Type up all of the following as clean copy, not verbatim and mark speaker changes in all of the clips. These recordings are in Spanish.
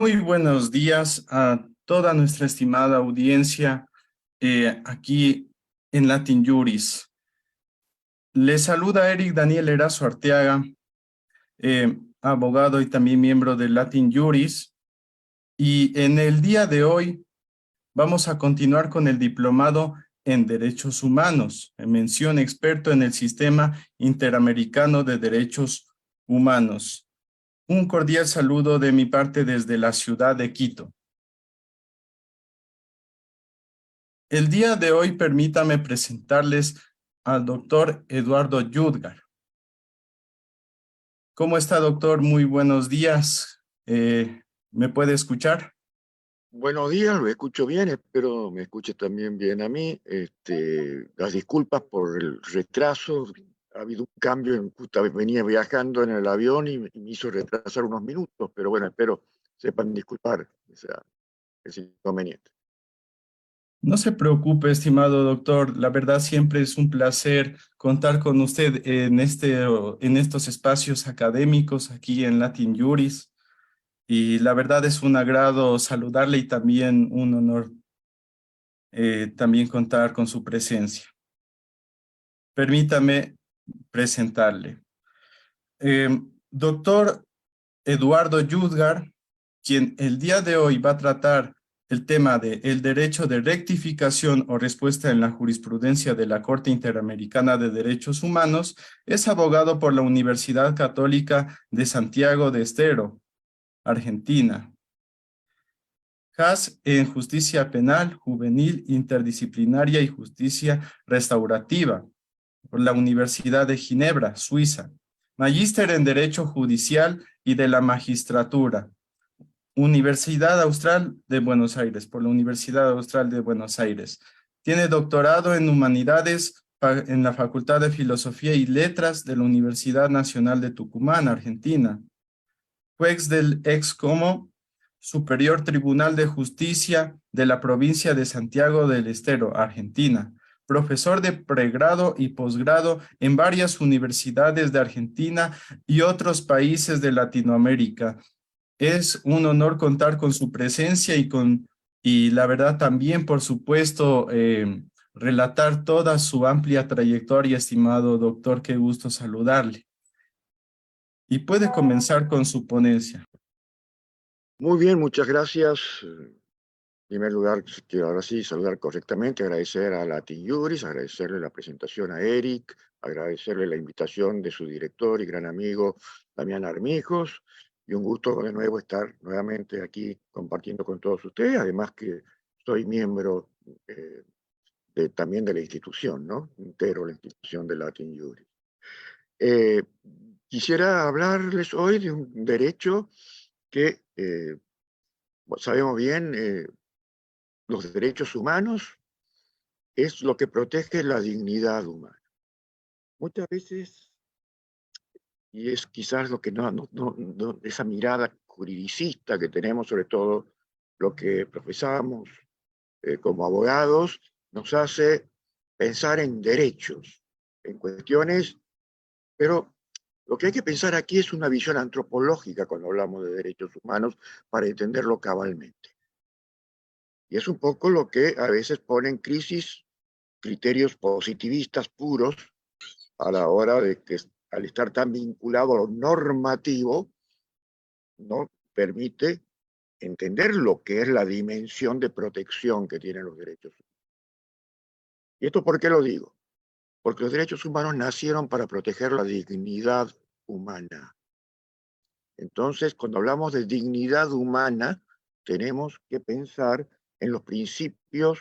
Speaker 1: Muy buenos días a toda nuestra estimada audiencia aquí en Latin Juris. Les saluda Eric Daniel Erazo Arteaga, abogado y también miembro de Latin Juris. Y en el día de hoy vamos a continuar con el diplomado en Derechos Humanos, en mención experto en el Sistema Interamericano de Derechos Humanos. Un cordial saludo de mi parte desde la ciudad de Quito. El día de hoy permítame presentarles al doctor Eduardo Yudgar. ¿Cómo está, doctor? Muy buenos días. ¿Me puede escuchar?
Speaker 2: Buenos días, lo escucho bien, espero me escuche también bien a mí. Las disculpas por el retraso, ha habido un cambio, venía viajando en el avión y me hizo retrasar unos minutos, pero bueno, espero sepan disculpar ese inconveniente.
Speaker 1: No se preocupe, estimado doctor. La verdad siempre es un placer contar con usted en estos espacios académicos aquí en Latin Juris. Y la verdad es un agrado saludarle y también un honor también contar con su presencia. Permítame presentarle. Doctor Eduardo Yudgar, quien el día de hoy va a tratar el tema de el derecho de rectificación o respuesta en la jurisprudencia de la Corte Interamericana de Derechos Humanos, es abogado por la Universidad Católica de Santiago de Estero, Argentina. CAS en Justicia Penal, Juvenil, Interdisciplinaria y Justicia Restaurativa, por la Universidad de Ginebra, Suiza. Magíster en Derecho Judicial y de la Magistratura, Universidad Austral de Buenos Aires, por la Universidad Austral de Buenos Aires. Tiene doctorado en Humanidades en la Facultad de Filosofía y Letras de la Universidad Nacional de Tucumán, Argentina. Juez del Excomo Superior Tribunal de Justicia de la provincia de Santiago del Estero, Argentina. Profesor de pregrado y posgrado en varias universidades de Argentina y otros países de Latinoamérica. Es un honor contar con su presencia y la verdad también, por supuesto, relatar toda su amplia trayectoria, estimado doctor. Qué gusto saludarle. Y puede comenzar con su ponencia.
Speaker 2: Muy bien, muchas gracias. En primer lugar, quiero ahora sí saludar correctamente, agradecer a Latin Juris, agradecerle la presentación a Eric, agradecerle la invitación de su director y gran amigo Damián Armijos, y un gusto de nuevo estar nuevamente aquí compartiendo con todos ustedes, además que soy miembro también de la institución, ¿no? Integro la institución de Latin Juris. Eh, Quisiera hablarles hoy de un derecho que sabemos bien, los derechos humanos es lo que protege la dignidad humana. Muchas veces, y es quizás lo que esa mirada juridicista que tenemos, sobre todo lo que profesamos como abogados, nos hace pensar en derechos, en cuestiones, pero lo que hay que pensar aquí es una visión antropológica cuando hablamos de derechos humanos para entenderlo cabalmente. Y es un poco lo que a veces pone en crisis criterios positivistas puros a la hora de que al estar tan vinculado a lo normativo, no permite entender lo que es la dimensión de protección que tienen los derechos humanos. ¿Y esto por qué lo digo? Porque los derechos humanos nacieron para proteger la dignidad humana. Entonces, cuando hablamos de dignidad humana, tenemos que pensar en los principios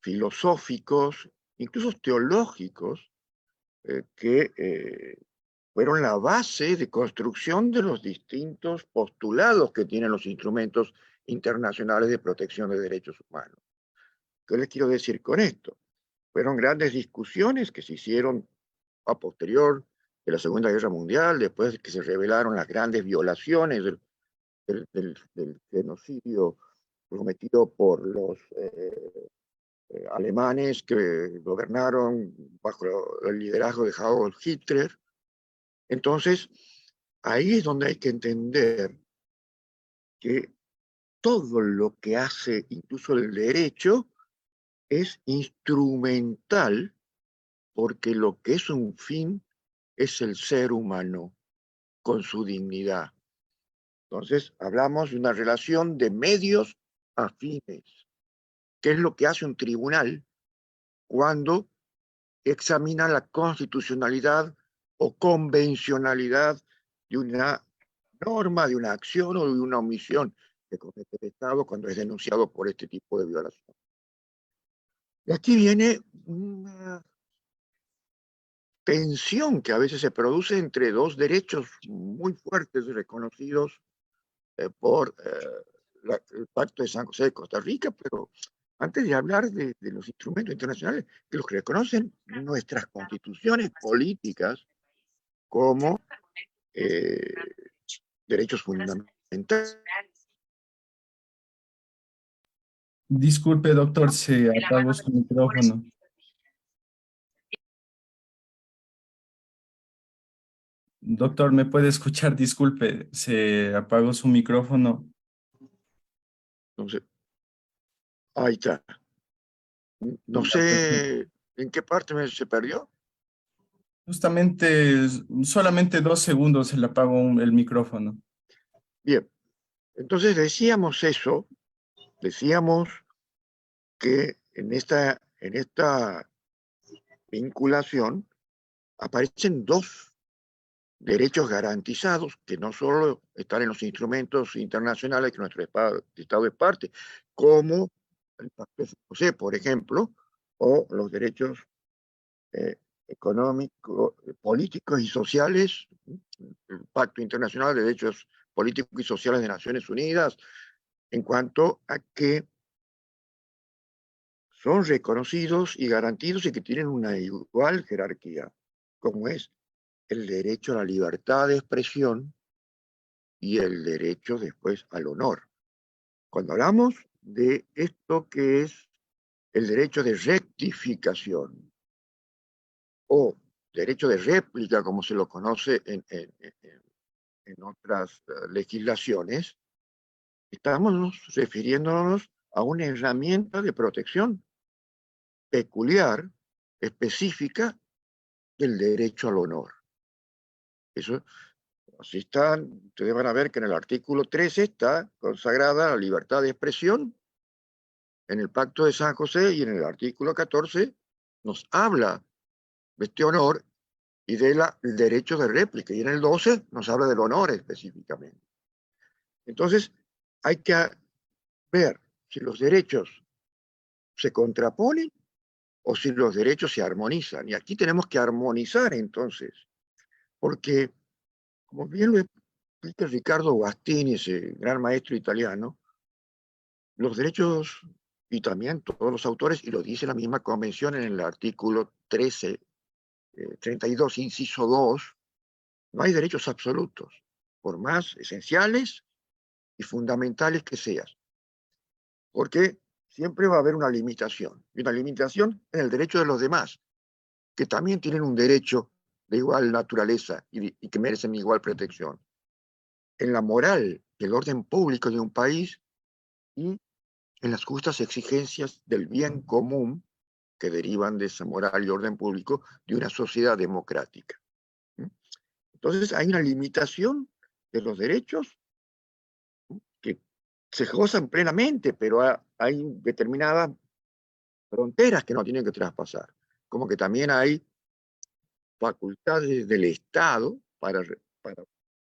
Speaker 2: filosóficos, incluso teológicos, que fueron la base de construcción de los distintos postulados que tienen los instrumentos internacionales de protección de derechos humanos. ¿Qué les quiero decir con esto? Fueron grandes discusiones que se hicieron a posterior de la Segunda Guerra Mundial, después de que se revelaron las grandes violaciones del genocidio cometido por los alemanes que gobernaron bajo el liderazgo de Adolf Hitler. Entonces, ahí es donde hay que entender que todo lo que hace incluso el derecho es instrumental, porque lo que es un fin es el ser humano con su dignidad. Entonces, hablamos de una relación de medios a fines. ¿Qué es lo que hace un tribunal cuando examina la constitucionalidad o convencionalidad de una norma, de una acción o de una omisión que comete el Estado cuando es denunciado por este tipo de violación? Y aquí viene una tensión que a veces se produce entre dos derechos muy fuertes reconocidos por el Pacto de San José de Costa Rica, pero antes de hablar de los instrumentos internacionales, que los que reconocen nuestras constituciones políticas como derechos fundamentales.
Speaker 1: Disculpe, doctor, se apagó su micrófono. Doctor, ¿me puede escuchar? Disculpe, se apagó su micrófono.
Speaker 2: Entonces, ahí está. No
Speaker 1: Ya, perfecto.
Speaker 2: sé en qué parte se perdió.
Speaker 1: Justamente, solamente 2 segundos se le apagó el micrófono.
Speaker 2: Bien, entonces decíamos que en esta vinculación aparecen dos derechos garantizados que no solo están en los instrumentos internacionales que nuestro Estado es parte, como el Pacto de San José, por ejemplo, o los derechos económicos, políticos y sociales, el Pacto Internacional de Derechos Políticos y Sociales de Naciones Unidas, en cuanto a que son reconocidos y garantidos y que tienen una igual jerarquía, como es el derecho a la libertad de expresión y el derecho después al honor. Cuando hablamos de esto que es el derecho de rectificación o derecho de réplica, como se lo conoce en otras legislaciones, estamos refiriéndonos a una herramienta de protección peculiar, específica del derecho al honor. Eso, así están, ustedes van a ver que en el artículo 13 está consagrada la libertad de expresión, en el Pacto de San José y en el artículo 14 nos habla de este honor y del derecho de réplica, y en el 12 nos habla del honor específicamente. Entonces, hay que ver si los derechos se contraponen o si los derechos se armonizan. Y aquí tenemos que armonizar entonces, porque, como bien lo explica Ricardo Guastini, ese gran maestro italiano, los derechos, y también todos los autores, y lo dice la misma convención en el artículo 13, 32, inciso 2, no hay derechos absolutos, por más esenciales y fundamentales que sean, porque siempre va a haber una limitación, y una limitación en el derecho de los demás, que también tienen un derecho de igual naturaleza y que merecen igual protección, en la moral y el orden público de un país y en las justas exigencias del bien común que derivan de esa moral y orden público de una sociedad democrática. Entonces hay una limitación de los derechos que se gozan plenamente, pero hay determinadas fronteras que no tienen que traspasar, como que también hay facultades del Estado para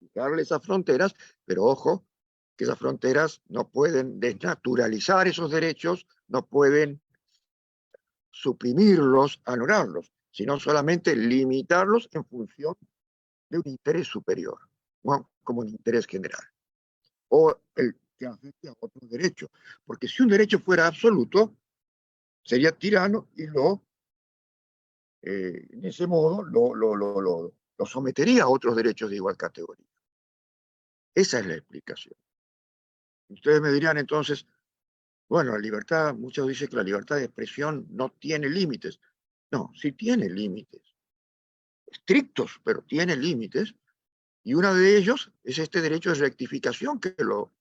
Speaker 2: fijarle esas fronteras, pero ojo, que esas fronteras no pueden desnaturalizar esos derechos, no pueden suprimirlos, anularlos, sino solamente limitarlos en función de un interés superior, ¿no? Como un interés general, o el que afecte a otros derechos. Porque si un derecho fuera absoluto, sería tirano y en ese modo lo sometería a otros derechos de igual categoría. Esa es la explicación. Ustedes me dirían entonces, bueno, la libertad, muchos dicen que la libertad de expresión no tiene límites. No, sí tiene límites, estrictos, pero tiene límites, y uno de ellos es este derecho de rectificación que lo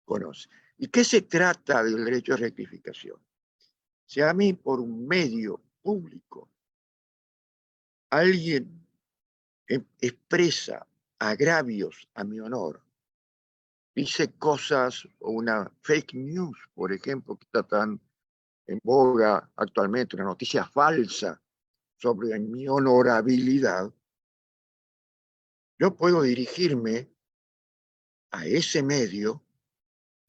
Speaker 2: conoce. ¿Y qué se trata del derecho de rectificación? Si a mí por un medio público alguien expresa agravios a mi honor, dice cosas o una fake news, por ejemplo, que está tan en boga actualmente, una noticia falsa sobre mi honorabilidad, yo puedo dirigirme a ese medio,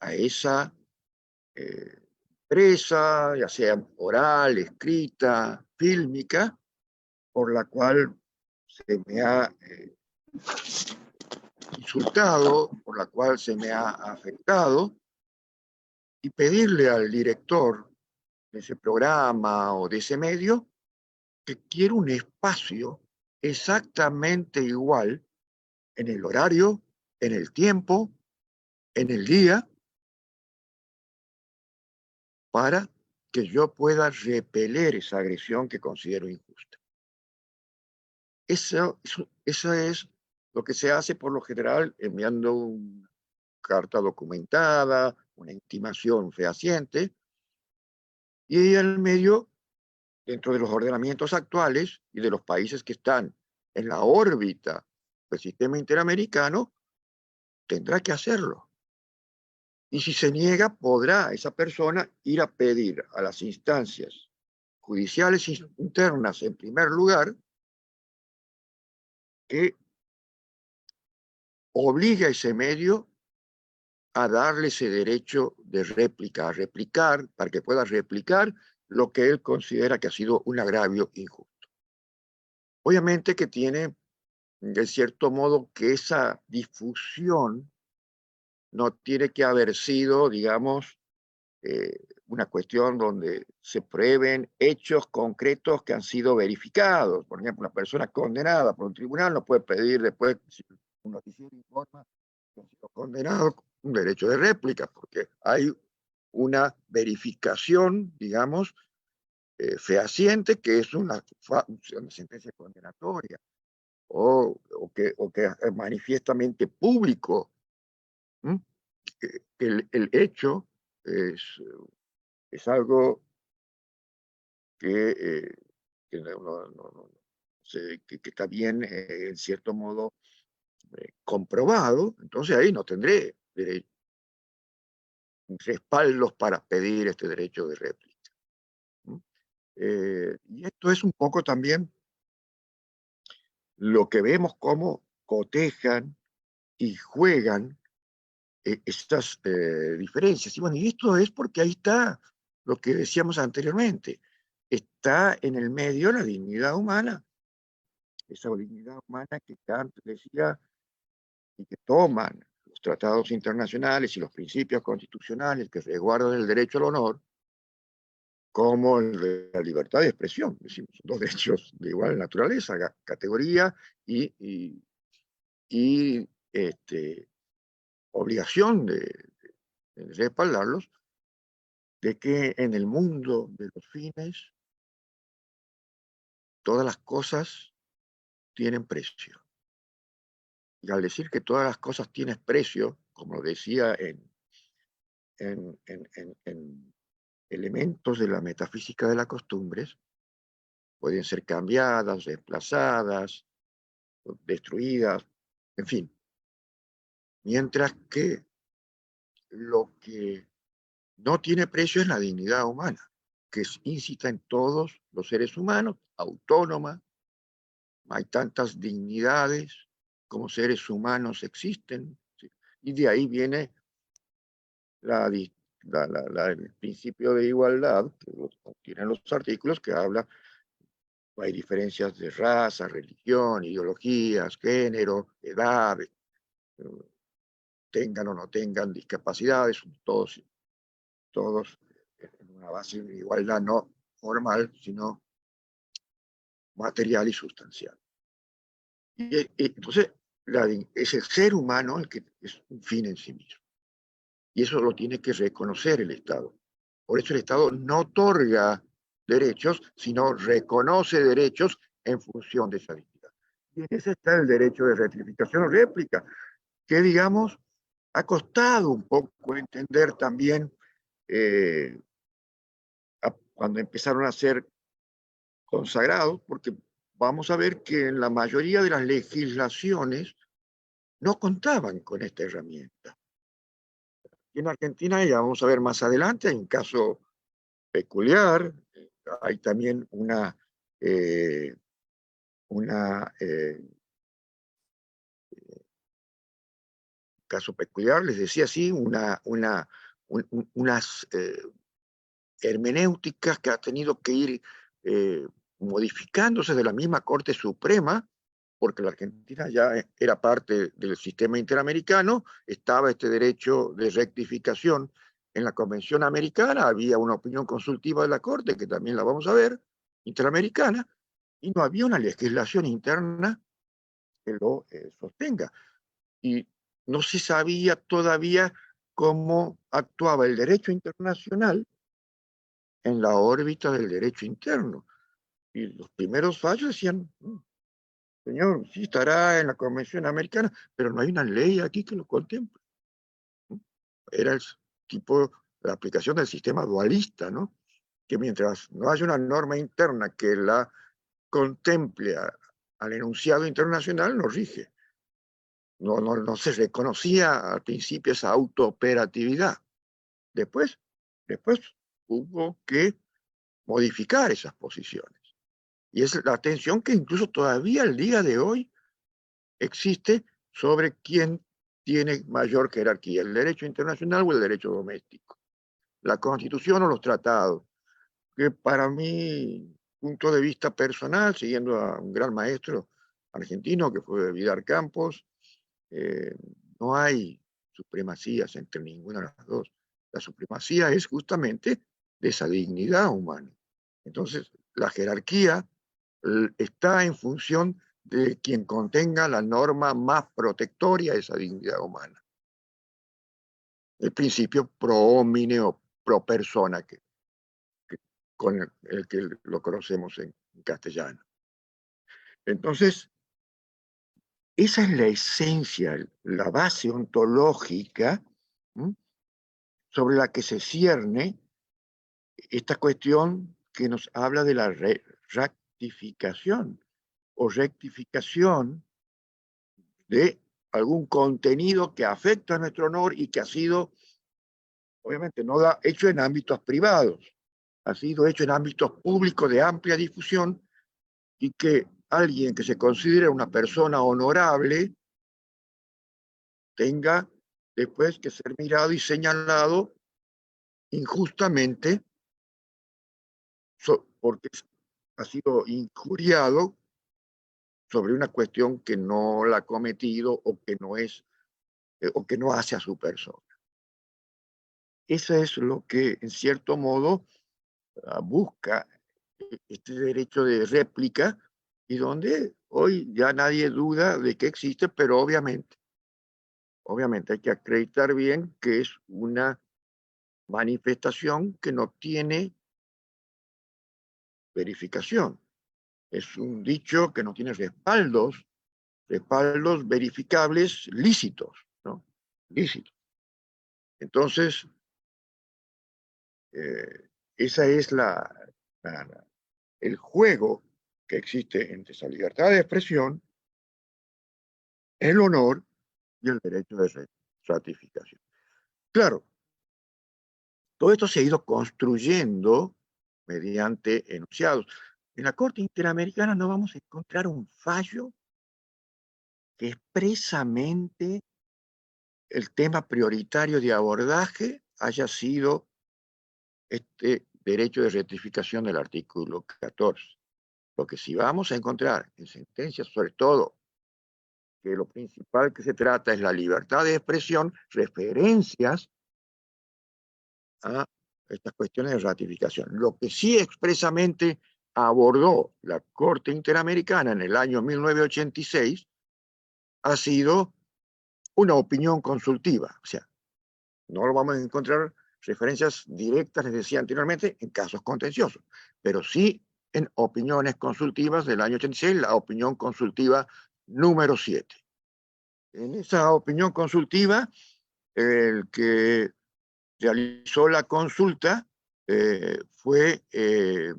Speaker 2: a esa empresa, ya sea oral, escrita, fílmica, por la cual se me ha insultado, por la cual se me ha afectado, y pedirle al director de ese programa o de ese medio que quiere un espacio exactamente igual en el horario, en el tiempo, en el día, para que yo pueda repeler esa agresión que considero injusta. Eso es lo que se hace por lo general enviando una carta documentada, una intimación fehaciente, y el medio, dentro de los ordenamientos actuales y de los países que están en la órbita del sistema interamericano, tendrá que hacerlo. Y si se niega, podrá esa persona ir a pedir a las instancias judiciales internas, en primer lugar, que obligue a ese medio a darle ese derecho de réplica, a replicar, para que pueda replicar lo que él considera que ha sido un agravio injusto. Obviamente que tiene, de cierto modo, que esa difusión no tiene que haber sido, digamos, una cuestión donde se prueben hechos concretos que han sido verificados. Por ejemplo, una persona condenada por un tribunal no puede pedir después, si un noticiero informa que ha sido condenado, un derecho de réplica, porque hay una verificación, digamos, fehaciente, que es una sentencia condenatoria, o que es manifiestamente público. El hecho es algo que, que está bien, en cierto modo, comprobado. Entonces ahí no tendré respaldos para pedir este derecho de réplica. Y esto es un poco también lo que vemos cómo cotejan y juegan estas diferencias. Y bueno, y esto es porque ahí está lo que decíamos anteriormente. Está en el medio la dignidad humana, esa dignidad humana que Kant decía y que toman los tratados internacionales y los principios constitucionales que resguardan el derecho al honor, como el de la libertad de expresión. Decimos, son dos derechos de igual naturaleza, categoría y obligación de respaldarlos, de que en el mundo de los fines todas las cosas tienen precio. Y al decir que todas las cosas tienen precio, como decía en elementos de la metafísica de las costumbres, pueden ser cambiadas, desplazadas, destruidas, en fin. Mientras que lo que no tiene precio es la dignidad humana, que es íncita en todos los seres humanos, autónoma. Hay tantas dignidades como seres humanos existen, ¿sí? Y de ahí viene el principio de igualdad, que tienen los artículos que habla, no hay diferencias de raza, religión, ideologías, género, edad, tengan o no tengan discapacidades, todos en una base de igualdad no formal, sino material y sustancial. Y entonces, es el ser humano el que es un fin en sí mismo. Y eso lo tiene que reconocer el Estado. Por eso el Estado no otorga derechos, sino reconoce derechos en función de esa dignidad. Y en ese está el derecho de rectificación o réplica, que, digamos, ha costado un poco entender también cuando empezaron a ser consagrados, porque vamos a ver que en la mayoría de las legislaciones no contaban con esta herramienta. Y en Argentina, ya vamos a ver más adelante, hay un caso peculiar, hay también eh, caso peculiar, les decía así, unas hermenéuticas que ha tenido que ir modificándose de la misma Corte Suprema, porque la Argentina ya era parte del sistema interamericano, estaba este derecho de rectificación en la Convención Americana, había una opinión consultiva de la Corte, que también la vamos a ver, interamericana, y no había una legislación interna que lo sostenga. Y no se sabía todavía cómo actuaba el derecho internacional en la órbita del derecho interno. Y los primeros fallos decían, señor, sí estará en la Convención Americana, pero no hay una ley aquí que lo contemple. Era el tipo de aplicación del sistema dualista, ¿no? Que mientras no haya una norma interna que la contemple al enunciado internacional, no rige. No se reconocía al principio esa autooperatividad. Después hubo que modificar esas posiciones. Y es la tensión que incluso todavía el día de hoy existe sobre quién tiene mayor jerarquía, el derecho internacional o el derecho doméstico. La Constitución o los tratados, que para mi punto de vista personal, siguiendo a un gran maestro argentino que fue Vidal Campos, no hay supremacías entre ninguna de las dos. La supremacía es justamente de esa dignidad humana. Entonces, la jerarquía está en función de quien contenga la norma más protectoria de esa dignidad humana. El principio pro homine o pro persona, con el que lo conocemos en castellano. Entonces, esa es la esencia, la base ontológica, ¿m?, sobre la que se cierne esta cuestión que nos habla de la rectificación o rectificación de algún contenido que afecta a nuestro honor y que ha sido, obviamente, no hecho en ámbitos privados, ha sido hecho en ámbitos públicos de amplia difusión, y que alguien que se considera una persona honorable tenga después que ser mirado y señalado injustamente porque ha sido injuriado sobre una cuestión que no la ha cometido o que no es o que no hace a su persona. Eso es lo que, en cierto modo, busca este derecho de réplica, y donde hoy ya nadie duda de que existe, pero obviamente hay que acreditar bien que es una manifestación que no tiene verificación. Es un dicho que no tiene respaldos verificables lícitos, ¿no? Lícitos. Entonces, esa es el juego que existe entre esa libertad de expresión, el honor y el derecho de ratificación. Claro, todo esto se ha ido construyendo mediante enunciados. En la Corte Interamericana no vamos a encontrar un fallo que expresamente el tema prioritario de abordaje haya sido este derecho de rectificación del artículo 14. Lo que sí vamos a encontrar en sentencias, sobre todo, que lo principal que se trata es la libertad de expresión, referencias a estas cuestiones de ratificación. Lo que sí expresamente abordó la Corte Interamericana en el año 1986 ha sido una opinión consultiva. O sea, no lo vamos a encontrar referencias directas, les decía anteriormente, en casos contenciosos, pero sí en opiniones consultivas del año 86, la opinión consultiva número 7. En esa opinión consultiva el que realizó la consulta fue el,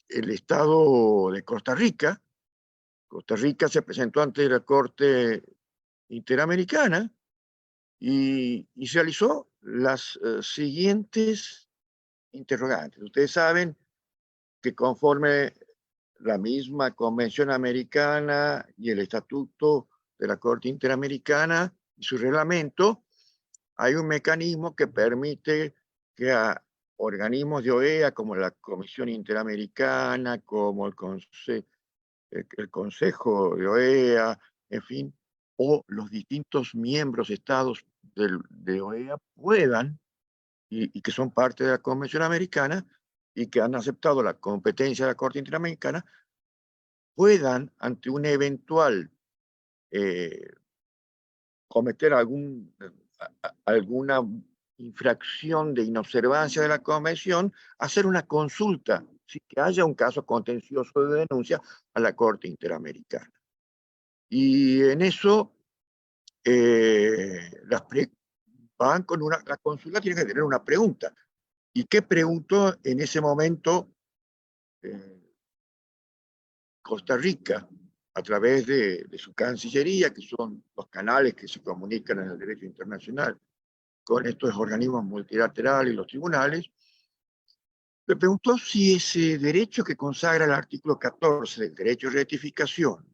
Speaker 2: el Estado de Costa Rica. Costa Rica se presentó ante la Corte Interamericana y se realizó las siguientes interrogantes. Ustedes saben que conforme la misma Convención Americana y el Estatuto de la Corte Interamericana y su reglamento, hay un mecanismo que permite que a organismos de OEA como la Comisión Interamericana, como el Consejo de OEA, en fin, o los distintos miembros estados de OEA puedan, y que son parte de la Convención Americana y que han aceptado la competencia de la Corte Interamericana, puedan, ante un eventual cometer alguna infracción de inobservancia de la Convención, hacer una consulta, si que haya un caso contencioso de denuncia a la Corte Interamericana. Y en eso, van con la consulta tiene que tener una pregunta. ¿Y qué preguntó en ese momento Costa Rica a través de su Cancillería, que son los canales que se comunican en el derecho internacional con estos organismos multilaterales y los tribunales? Le preguntó si ese derecho que consagra el artículo 14 del derecho de rectificación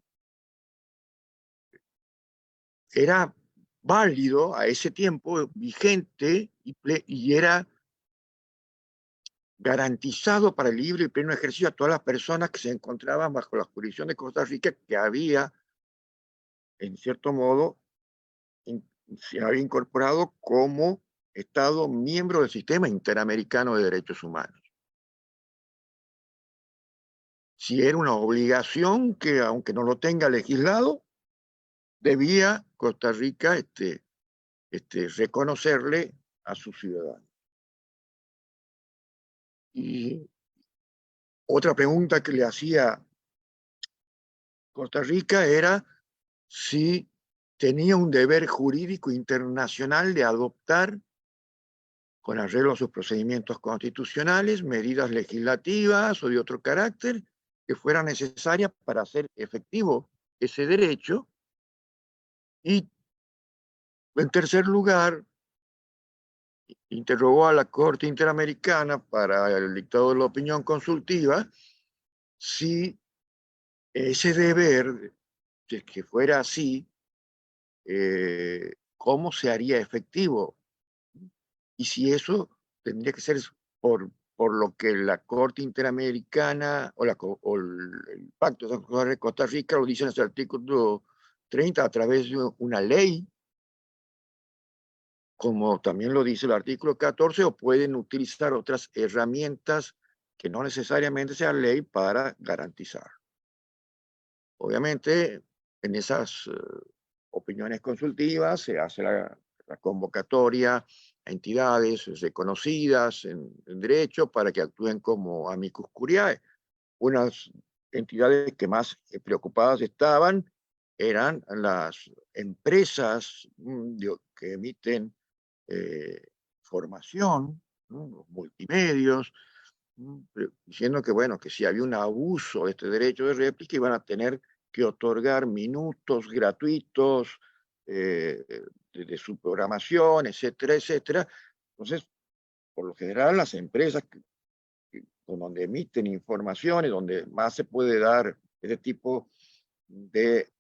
Speaker 2: era válido a ese tiempo, vigente, y era garantizado para el libre y pleno ejercicio a todas las personas que se encontraban bajo la jurisdicción de Costa Rica, que había, en cierto modo, se había incorporado como Estado miembro del Sistema Interamericano de Derechos Humanos. Si era una obligación que, aunque no lo tenga legislado, debía Costa Rica reconocerle a sus ciudadanos. Y otra pregunta que le hacía Costa Rica era si tenía un deber jurídico internacional de adoptar, con arreglo a sus procedimientos constitucionales, medidas legislativas o de otro carácter que fueran necesarias para hacer efectivo ese derecho. Y, en tercer lugar, interrogó a la Corte Interamericana para el dictado de la opinión consultiva si ese deber, si es que fuera así, cómo se haría efectivo y si eso tendría que ser por lo que la Corte Interamericana o el Pacto de Costa Rica lo dice en el artículo 30 a través de una ley, como también lo dice el artículo 14, o pueden utilizar otras herramientas que no necesariamente sean ley para garantizar. Obviamente, en esas opiniones consultivas se hace la convocatoria a entidades reconocidas en derecho para que actúen como amicus curiae. Unas entidades que más preocupadas estaban eran las empresas que emiten formación, ¿no? Los multimedios, diciendo que, bueno, que si había un abuso de este derecho de réplica iban a tener que otorgar minutos gratuitos de su programación, etcétera, etcétera. Entonces, por lo general, las empresas con donde emiten informaciones, donde más se puede dar ese tipo de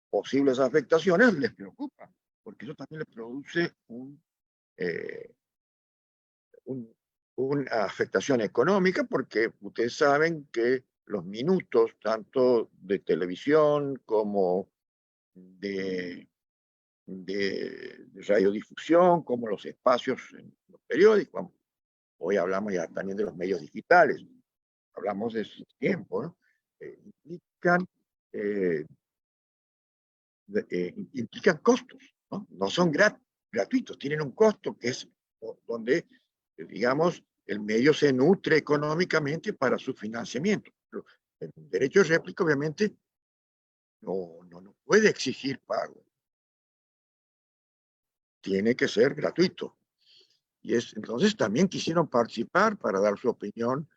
Speaker 2: posibles afectaciones, les preocupa, porque eso también les produce una afectación económica, porque ustedes saben que los minutos, tanto de televisión como de radiodifusión, como los espacios en los periódicos, hoy hablamos ya también de los medios digitales, hablamos de su tiempo, ¿no? Eh, implican costos, ¿no? No son gratuitos, tienen un costo que es donde, digamos, el medio se nutre económicamente para su financiamiento. Pero el derecho de réplica, obviamente, no puede exigir pago. Tiene que ser gratuito. Entonces también quisieron participar para dar su opinión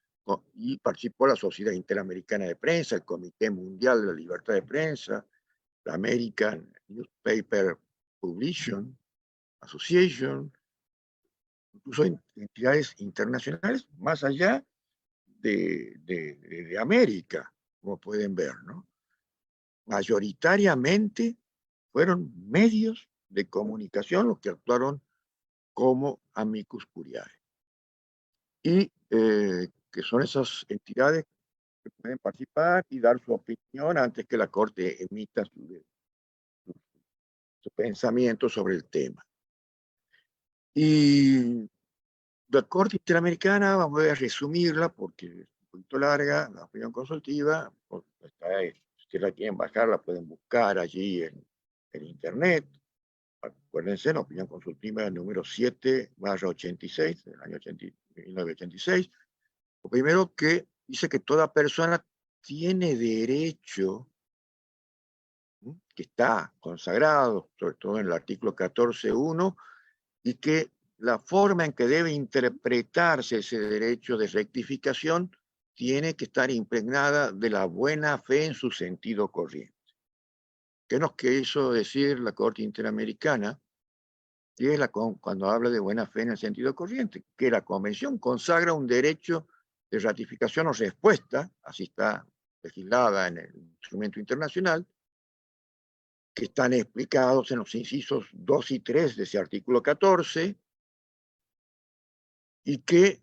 Speaker 2: y participó la Sociedad Interamericana de Prensa, el Comité Mundial de la Libertad de Prensa, la American Newspaper Publishing Association, incluso entidades internacionales más allá de América, como pueden ver, ¿no? Mayoritariamente fueron medios de comunicación los que actuaron como amicus curiae. Y que son esas entidades que pueden participar y dar su opinión antes que la Corte emita su pensamiento sobre el tema. Y la Corte Interamericana, voy a resumirla porque es un poquito larga, la opinión consultiva, si ustedes la quieren bajar, la pueden buscar allí en Internet. Acuérdense, la opinión consultiva número 7/86 del año 1986. Lo primero que dice que toda persona tiene derecho, que está consagrado, sobre todo en el artículo 14.1, y que la forma en que debe interpretarse ese derecho de rectificación tiene que estar impregnada de la buena fe en su sentido corriente. ¿Qué nos quiso decir la Corte Interamericana? Y es cuando habla de buena fe en el sentido corriente, que la Convención consagra un derecho de ratificación o respuesta, así está legislada en el instrumento internacional, que están explicados en los incisos 2 y 3 de ese artículo 14, y que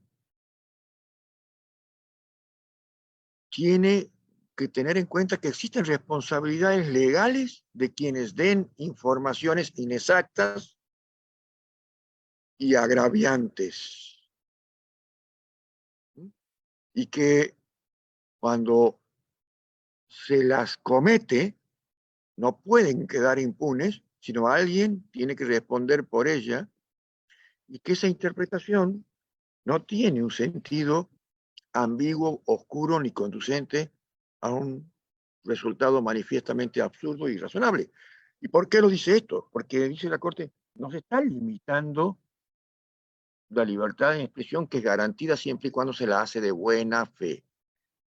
Speaker 2: tiene que tener en cuenta que existen responsabilidades legales de quienes den informaciones inexactas y agraviantes, y que cuando se las comete no pueden quedar impunes, sino alguien tiene que responder por ella, y que esa interpretación no tiene un sentido ambiguo, oscuro ni conducente a un resultado manifiestamente absurdo y irrazonable. ¿Y por qué lo dice esto? Porque dice la Corte, nos está limitando la libertad de expresión, que es garantida siempre y cuando se la hace de buena fe.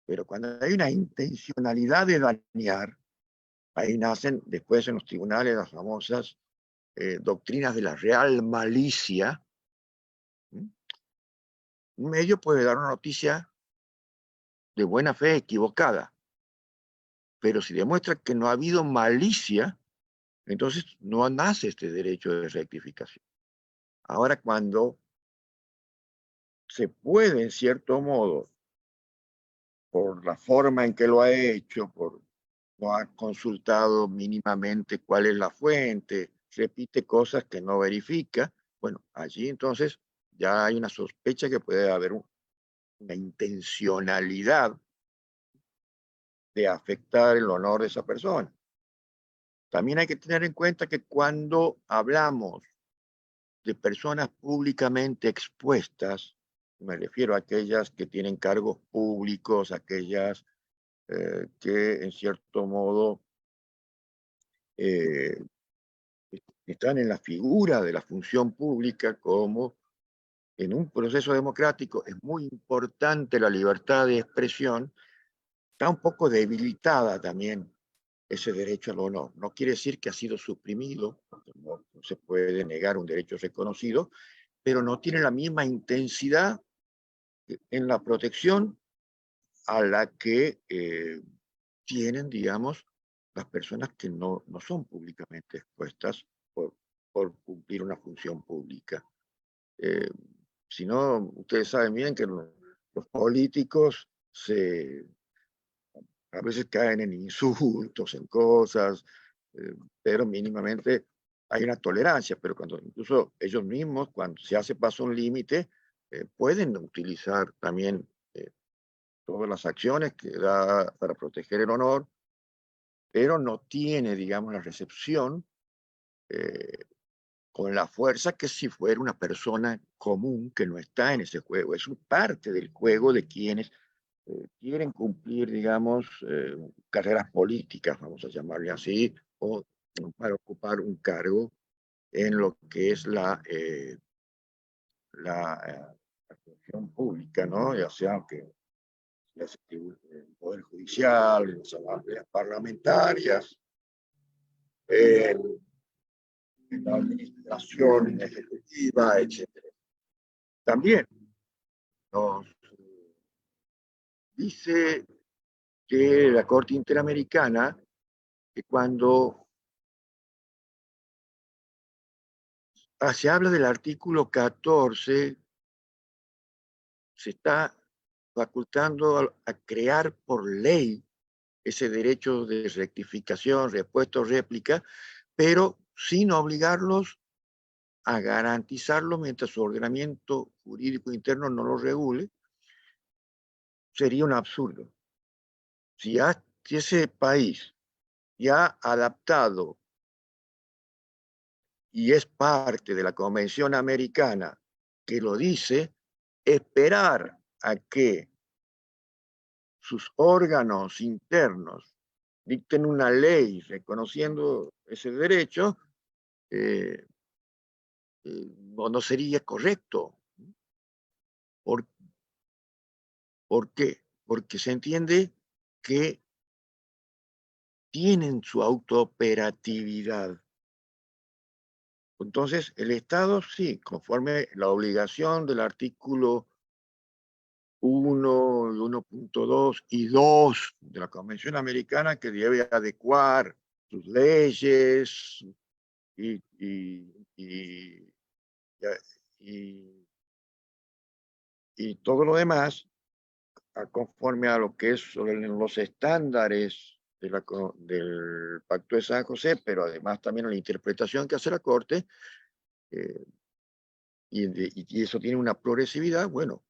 Speaker 2: Pero cuando hay una intencionalidad de dañar, ahí nacen después en los tribunales las famosas doctrinas de la real malicia. Un medio puede dar una noticia de buena fe equivocada, pero si demuestra que no ha habido malicia, entonces no nace este derecho de rectificación. Ahora, cuando se puede, en cierto modo, por la forma en que lo ha hecho, por no ha consultado mínimamente cuál es la fuente, repite cosas que no verifica, bueno, allí entonces ya hay una sospecha que puede haber una intencionalidad de afectar el honor de esa persona. También hay que tener en cuenta que cuando hablamos de personas públicamente expuestas, me refiero a aquellas que tienen cargos públicos, aquellas que en cierto modo eh, están en la figura de la función pública, como en un proceso democrático es muy importante la libertad de expresión, está un poco debilitada también ese derecho al honor. No quiere decir que ha sido suprimido, no se puede negar un derecho reconocido, pero no tiene la misma intensidad en la protección a la que tienen, digamos, las personas que no son públicamente expuestas por cumplir una función pública. Eh, si no, ustedes saben bien que los políticos a veces caen en insultos, en cosas, pero mínimamente hay una tolerancia, pero cuando incluso ellos mismos, cuando se hace paso un límite, pueden utilizar también todas las acciones que da para proteger el honor, pero no tiene, digamos, la recepción eh, con la fuerza que si fuera una persona común que no está en ese juego. Es parte del juego de quienes quieren cumplir, digamos, carreras políticas, vamos a llamarle así, o para ocupar un cargo en lo que es la función pública, ¿no? Ya sea que el Poder Judicial, las asambleas parlamentarias, en la administración ejecutiva, etcétera. También nos dice que la Corte Interamericana, que cuando se habla del artículo 14, se está facultando a crear por ley ese derecho de rectificación, repuesto, réplica, pero sin obligarlos a garantizarlo mientras su ordenamiento jurídico interno no lo regule, sería un absurdo. Si ese país ya ha adaptado y es parte de la Convención Americana que lo dice, esperar a que sus órganos internos dicten una ley reconociendo ese derecho, eh, no sería correcto. ¿Por, ¿Por qué? Porque se entiende que tienen su autooperatividad. Entonces, el Estado, sí, conforme la obligación del artículo 1, 1.2 y 2 de la Convención Americana, que debe adecuar sus leyes y, y, y, y todo lo demás, conforme a lo que es los estándares del Pacto de San José, pero además también a la interpretación que hace la Corte, eh, y eso tiene una progresividad, bueno,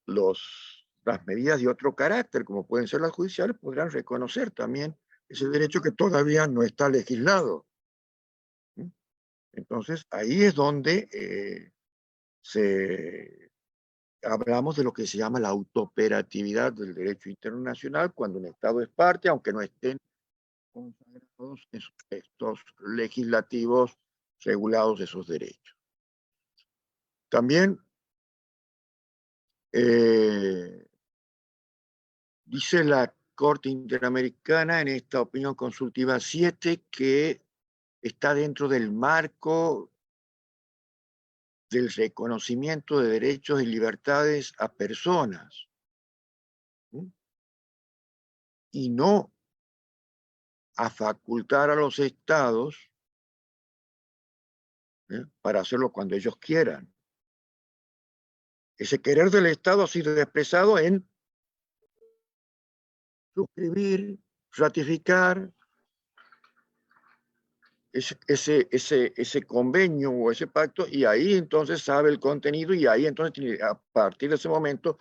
Speaker 2: las medidas de otro carácter, como pueden ser las judiciales, podrán reconocer también ese derecho que todavía no está legislado. Entonces, ahí es donde hablamos de lo que se llama la autooperatividad del derecho internacional, cuando un Estado es parte, aunque no estén consagrados en sus textos legislativos regulados esos derechos. También dice la Corte Interamericana en esta opinión consultiva 7 que está dentro del marco del reconocimiento de derechos y libertades a personas, ¿sí? Y no a facultar a los estados, para hacerlo cuando ellos quieran. Ese querer del Estado ha sido expresado en suscribir, ratificar ese convenio o ese pacto, y ahí entonces sabe el contenido, y ahí entonces a partir de ese momento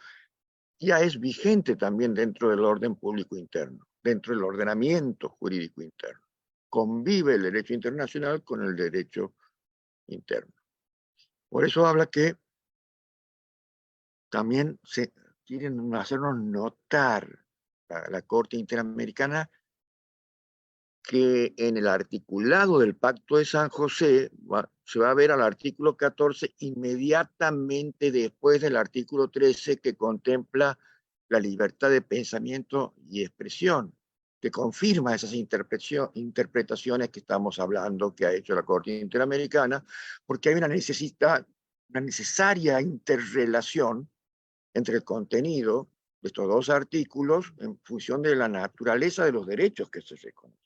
Speaker 2: ya es vigente también dentro del orden público interno, dentro del ordenamiento jurídico interno. Convive el derecho internacional con el derecho interno. Por eso habla que también se quieren hacernos notar la Corte Interamericana que en el articulado del Pacto de San José se va a ver al artículo 14 inmediatamente después del artículo 13, que contempla la libertad de pensamiento y expresión, que confirma esas interpretaciones que estamos hablando, que ha hecho la Corte Interamericana, porque hay una necesaria interrelación entre el contenido de estos dos artículos en función de la naturaleza de los derechos que se reconocen.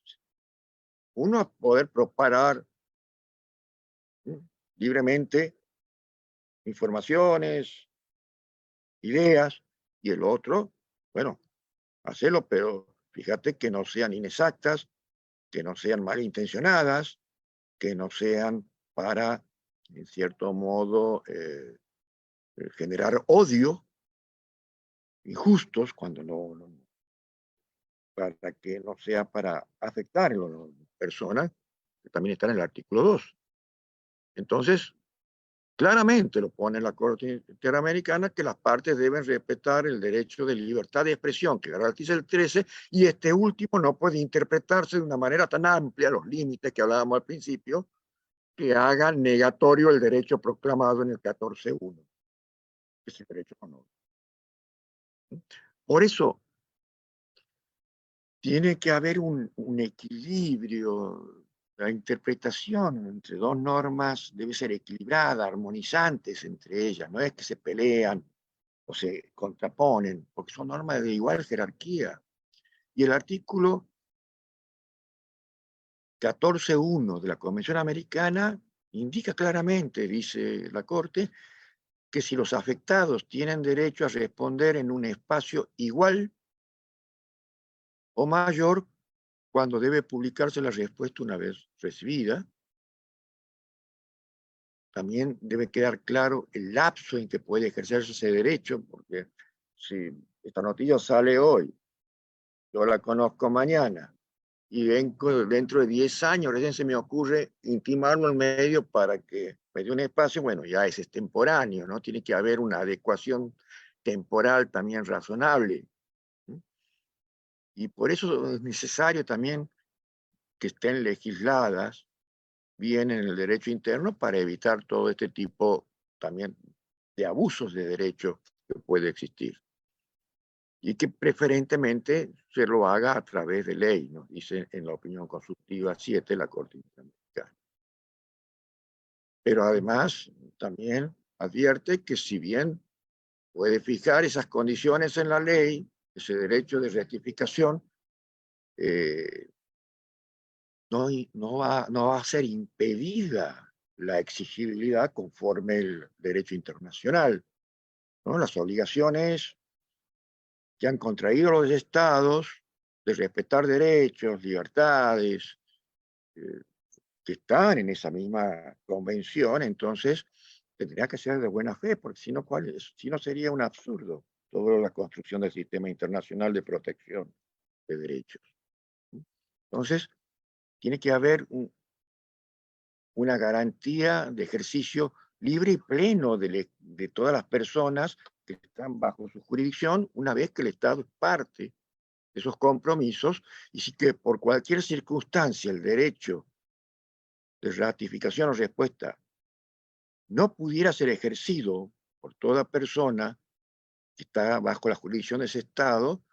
Speaker 2: Uno, a poder propagar libremente informaciones, ideas, y el otro, bueno, hacerlo, pero fíjate que no sean inexactas, que no sean malintencionadas, que no sean para, en cierto modo, generar odio, injustos, cuando para que no sea para afectar a las personas, que también está en el artículo 2. Entonces, claramente lo pone la Corte Interamericana, que las partes deben respetar el derecho de libertad de expresión que garantiza el 13, y este último no puede interpretarse de una manera tan amplia, los límites que hablábamos al principio, que haga negatorio el derecho proclamado en el 14.1, que es el derecho a honor. Por eso tiene que haber un equilibrio. La interpretación entre dos normas debe ser equilibrada, armonizantes entre ellas. No es que se pelean o se contraponen, porque son normas de igual jerarquía. Y el artículo 14.1 de la Convención Americana indica claramente, dice la Corte, que si los afectados tienen derecho a responder en un espacio igual o mayor, cuando debe publicarse la respuesta una vez recibida, también debe quedar claro el lapso en que puede ejercerse ese derecho, porque si esta noticia sale hoy, yo la conozco mañana, y dentro de 10 años recién se me ocurre intimarlo al medio para que me dé un espacio, bueno, ya ese es extemporáneo, ¿no? Tiene que haber una adecuación temporal también razonable. Y por eso es necesario también que estén legisladas bien en el derecho interno para evitar todo este tipo también de abusos de derecho que puede existir. Y que preferentemente se lo haga a través de ley, nos dice en la opinión consultiva 7 la Corte Interamericana. Pero además también advierte que si bien puede fijar esas condiciones en la ley, ese derecho de rectificación, no va a ser impedida la exigibilidad conforme el derecho internacional, ¿no? Las obligaciones que han contraído los estados de respetar derechos, libertades, eh, que están en esa misma convención, entonces tendría que ser de buena fe, porque si no, ¿cuál es? Si no, sería un absurdo toda la construcción del sistema internacional de protección de derechos. Entonces, tiene que haber una garantía de ejercicio libre y pleno de todas las personas que están bajo su jurisdicción una vez que el Estado es parte de esos compromisos, y si que por cualquier circunstancia el derecho de ratificación o respuesta no pudiera ser ejercido por toda persona que está bajo la jurisdicción de ese Estado,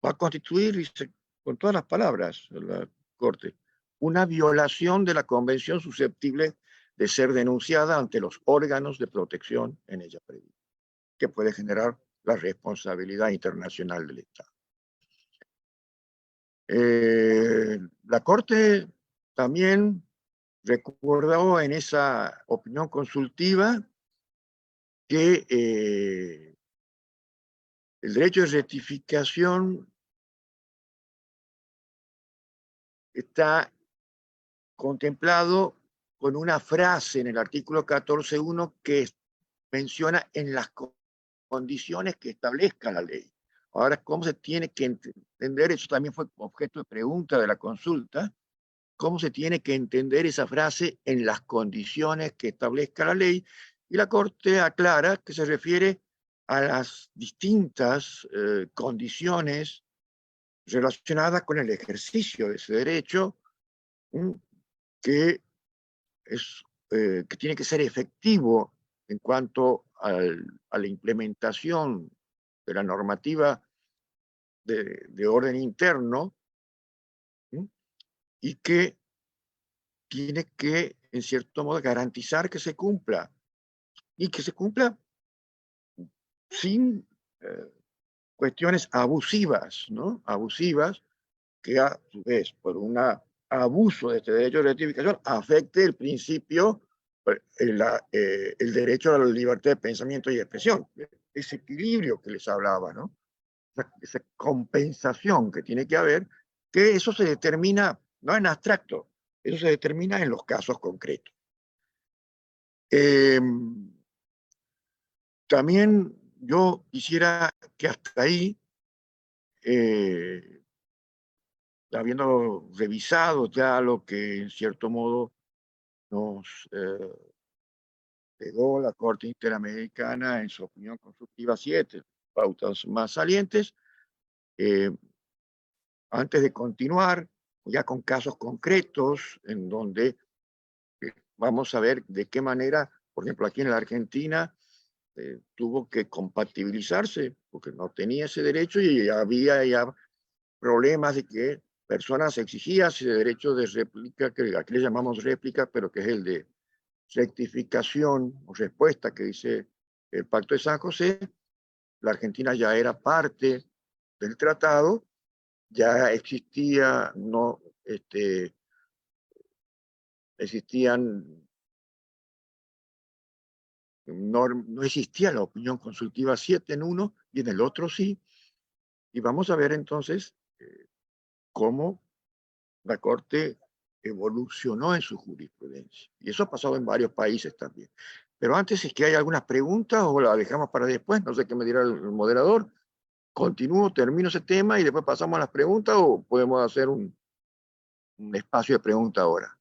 Speaker 2: va a constituir, dice, con todas las palabras la Corte, una violación de la Convención susceptible de ser denunciada ante los órganos de protección en ella prevista, que puede generar la responsabilidad internacional del Estado. La Corte también recordó en esa opinión consultiva que el derecho de rectificación está contemplado con una frase en el artículo 14.1 que menciona en las condiciones que establezca la ley. Ahora, ¿cómo se tiene que entender? Eso también fue objeto de pregunta de la consulta. ¿Cómo se tiene que entender esa frase en las condiciones que establezca la ley? Y la Corte aclara que se refiere a las distintas condiciones relacionadas con el ejercicio de ese derecho, que, que tiene que ser efectivo en cuanto a la implementación de la normativa de orden interno, y que tiene que, en cierto modo, garantizar que se cumpla, y que se cumpla sin cuestiones abusivas, ¿no? Abusivas, que a su vez, por un abuso de este derecho de rectificación, afecte el principio, el derecho a la libertad de pensamiento y expresión. Ese equilibrio que les hablaba, ¿no? Esa compensación que tiene que haber, que eso se determina, no en abstracto, eso se determina en los casos concretos. También yo quisiera que hasta ahí, habiendo revisado ya lo que en cierto modo nos pegó la Corte Interamericana en su opinión consultiva 7, pautas más salientes. Antes de continuar, ya con casos concretos en donde vamos a ver de qué manera, por ejemplo, aquí en la Argentina, tuvo que compatibilizarse porque no tenía ese derecho y había ya problemas de que personas exigían ese derecho de réplica, que aquí le llamamos réplica, pero que es el de rectificación o respuesta que dice el Pacto de San José. La Argentina ya era parte del tratado, ya existía, no, existían, no existía la opinión consultiva 7 en uno y en el otro sí. Y vamos a ver entonces cómo la Corte evolucionó en su jurisprudencia. Y eso ha pasado en varios países también. Pero antes, es que hay algunas preguntas o la dejamos para después, no sé qué me dirá el moderador. Continúo, termino ese tema y después pasamos a las preguntas o podemos hacer un espacio de pregunta ahora.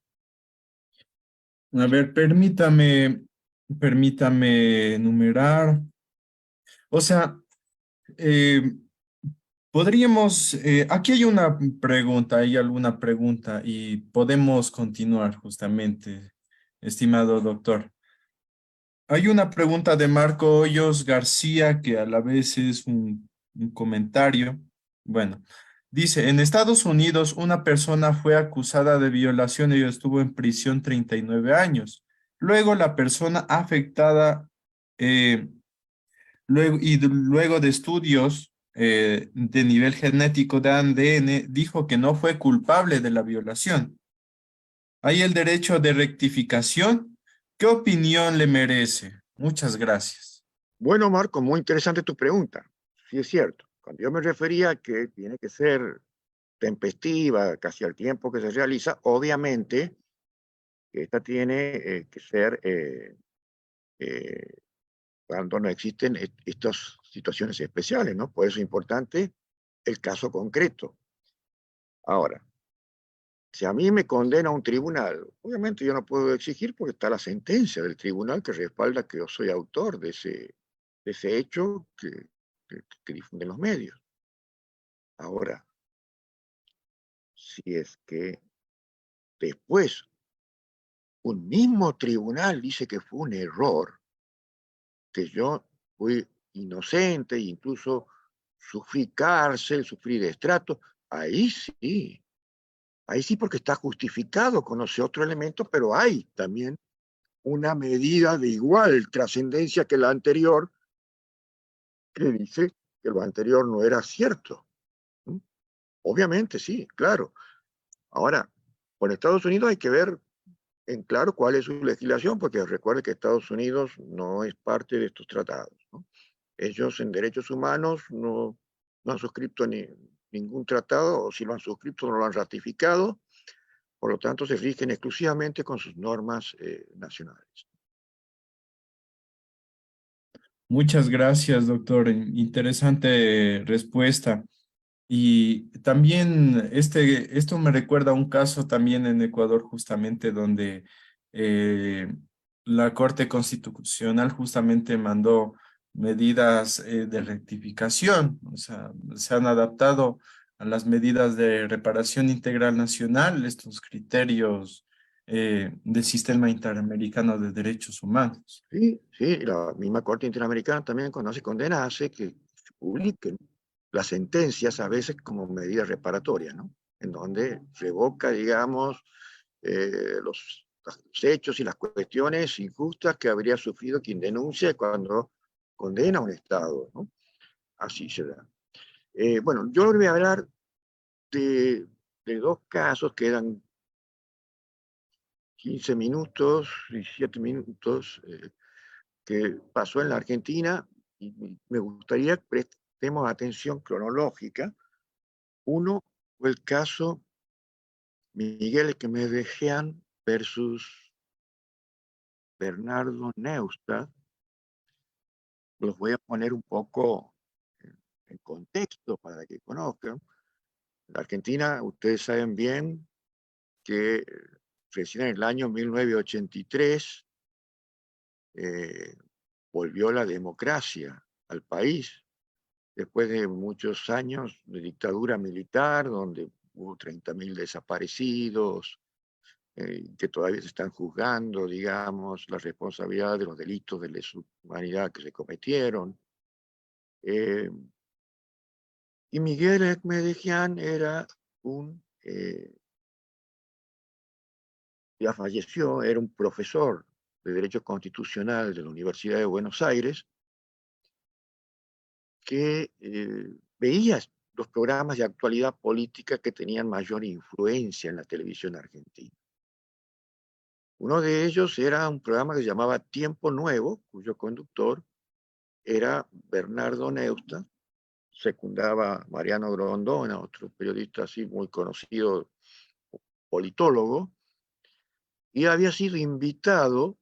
Speaker 1: A ver, permítame enumerar. O sea, eh, podríamos, aquí hay una pregunta, hay alguna pregunta y podemos continuar justamente, estimado doctor. Hay una pregunta de Marco Hoyos García que a la vez es un comentario. Bueno, dice, en Estados Unidos una persona fue acusada de violación y estuvo en prisión 39 años. Luego la persona afectada, eh, luego de estudios de nivel genético de ADN, dijo que no fue culpable de la violación. ¿Hay el derecho de rectificación? ¿Qué opinión le merece? Muchas gracias.
Speaker 2: Bueno, Marco, muy interesante tu pregunta. Sí, es cierto. Cuando yo me refería a que tiene que ser tempestiva, casi al tiempo que se realiza, obviamente que esta tiene que ser eh, cuando no existen estas situaciones especiales, ¿no? Por eso es importante el caso concreto. Ahora, si a mí me condena un tribunal, obviamente yo no puedo exigir porque está la sentencia del tribunal que respalda que yo soy autor de ese hecho que difunden los medios. Ahora, si es que después un mismo tribunal dice que fue un error, que yo fui inocente e incluso sufrí cárcel, sufrí destrato, ahí sí porque está justificado, conoce otro elemento, pero hay también una medida de igual trascendencia que la anterior que dice que lo anterior no era cierto. ¿Mm? Obviamente, sí, claro. Ahora, con Estados Unidos hay que ver en claro cuál es su legislación, porque recuerde que Estados Unidos no es parte de estos tratados, ¿no? Ellos en derechos humanos no han suscrito ningún tratado, o si lo han suscrito no lo han ratificado, por lo tanto se rigen exclusivamente con sus normas nacionales.
Speaker 1: Muchas gracias, doctor. Interesante respuesta. Y también esto me recuerda a un caso también en Ecuador, justamente donde eh, la Corte Constitucional justamente mandó medidas de rectificación, o sea, se han adaptado a las medidas de reparación integral nacional, estos criterios del Sistema Interamericano de Derechos Humanos.
Speaker 2: Sí, sí, la misma Corte Interamericana también cuando hace condena hace que se publiquen las sentencias a veces como medida reparatoria, ¿no? En donde revoca, digamos, los hechos y las cuestiones injustas que habría sufrido quien denuncia cuando condena a un Estado, ¿no? Así se da. Bueno, yo voy a hablar de dos casos que eran 15 minutos, 17 minutos, que pasó en la Argentina y me gustaría que prestemos atención cronológica. Uno fue el caso Miguel Equemedejian versus Bernardo Neustadt. Los voy a poner un poco en contexto para que conozcan. La Argentina, ustedes saben bien que recién en el año 1983 volvió la democracia al país, después de muchos años de dictadura militar, donde hubo 30.000 desaparecidos, que todavía se están juzgando, digamos, la responsabilidad de los delitos de lesa humanidad que se cometieron. Y Miguel Ekmedejian era ya falleció, era un profesor de Derecho Constitucional de la Universidad de Buenos Aires, que veía los programas de actualidad política que tenían mayor influencia en la televisión argentina. Uno de ellos era un programa que se llamaba Tiempo Nuevo, cuyo conductor era Bernardo Neustadt, secundaba Mariano Grondona, otro periodista así muy conocido, politólogo, y había sido invitado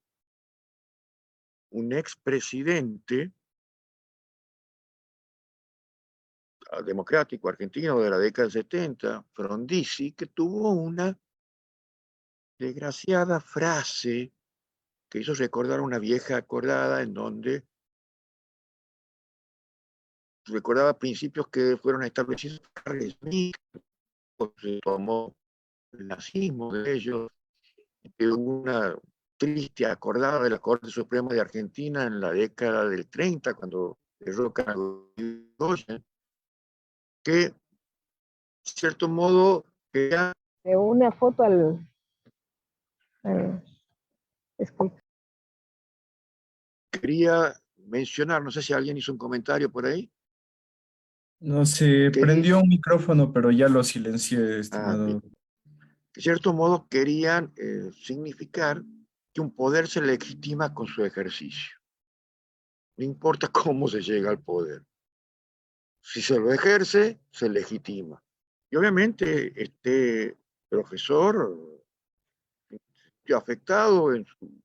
Speaker 2: un expresidente democrático argentino de la década del 70, Frondizi, que tuvo una desgraciada frase que hizo recordar una vieja acordada en donde recordaba principios que fueron establecidos por se tomó el nazismo de ellos, que hubo una triste acordada de la Corte Suprema de Argentina en la década del 30, cuando derrocan a Goyen, que, de cierto modo, quería
Speaker 3: de una foto al escultor.
Speaker 2: quería mencionar, no sé si alguien hizo un comentario por ahí.
Speaker 1: No se
Speaker 2: Quería,
Speaker 1: prendió un micrófono, pero ya lo silencié,
Speaker 2: bien.
Speaker 1: estimado.
Speaker 2: De cierto modo querían significar que un poder se legitima con su ejercicio. No importa cómo se llega al poder. Si se lo ejerce, se legitima. Y obviamente este profesor afectado en su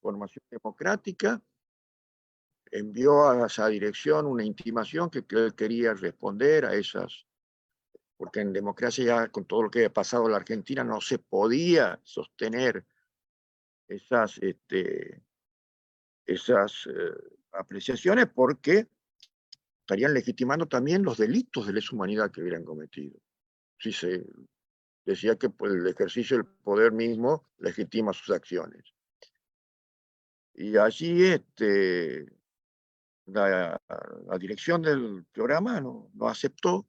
Speaker 2: formación democrática, envió a esa dirección una intimación que él quería responder a esas, porque en democracia ya con todo lo que ha pasado en la Argentina no se podía sostener esas, apreciaciones porque estarían legitimando también los delitos de lesa humanidad que hubieran cometido. Si se decía que pues, el ejercicio del poder mismo legitima sus acciones. Y allí la dirección del programa no aceptó,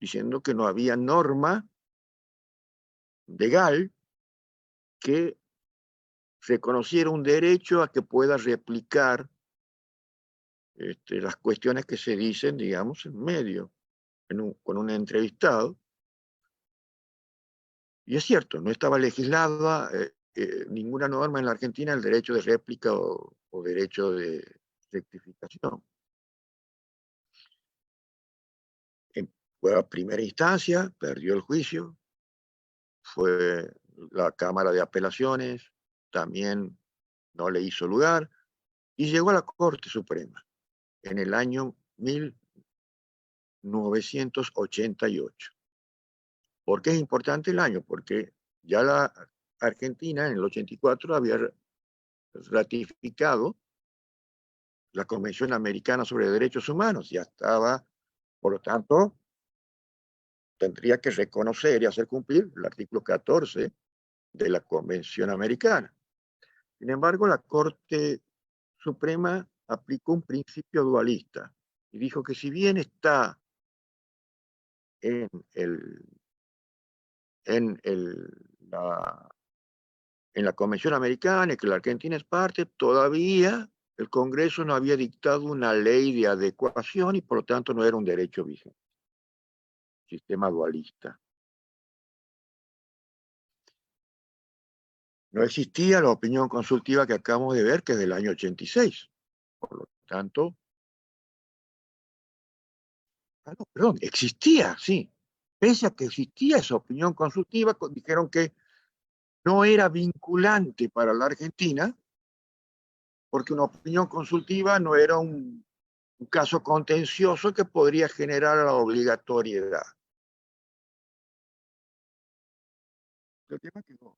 Speaker 2: diciendo que no había norma legal que reconociera un derecho a que pueda replicar las cuestiones que se dicen, digamos, en medio, con un entrevistado. Y es cierto, no estaba legislada ninguna norma en la Argentina el derecho de réplica o derecho de rectificación. Fue a primera instancia, perdió el juicio, fue la Cámara de Apelaciones, también no le hizo lugar, y llegó a la Corte Suprema en el año 1988. ¿Por qué es importante el año? Porque ya la Argentina en el 84 había ratificado la Convención Americana sobre Derechos Humanos, ya estaba, por lo tanto, tendría que reconocer y hacer cumplir el artículo 14 de la Convención Americana. Sin embargo, la Corte Suprema aplicó un principio dualista y dijo que si bien está en, el, en la Convención Americana y que la Argentina es parte, todavía el Congreso no había dictado una ley de adecuación y por lo tanto no era un derecho vigente. Sistema dualista. No existía la opinión consultiva que acabamos de ver, que es del año 86. Por lo tanto, no, perdón, existía, sí. Pese a que existía esa opinión consultiva, dijeron que no era vinculante para la Argentina, porque una opinión consultiva no era un caso contencioso que podría generar la obligatoriedad. El tema quedó.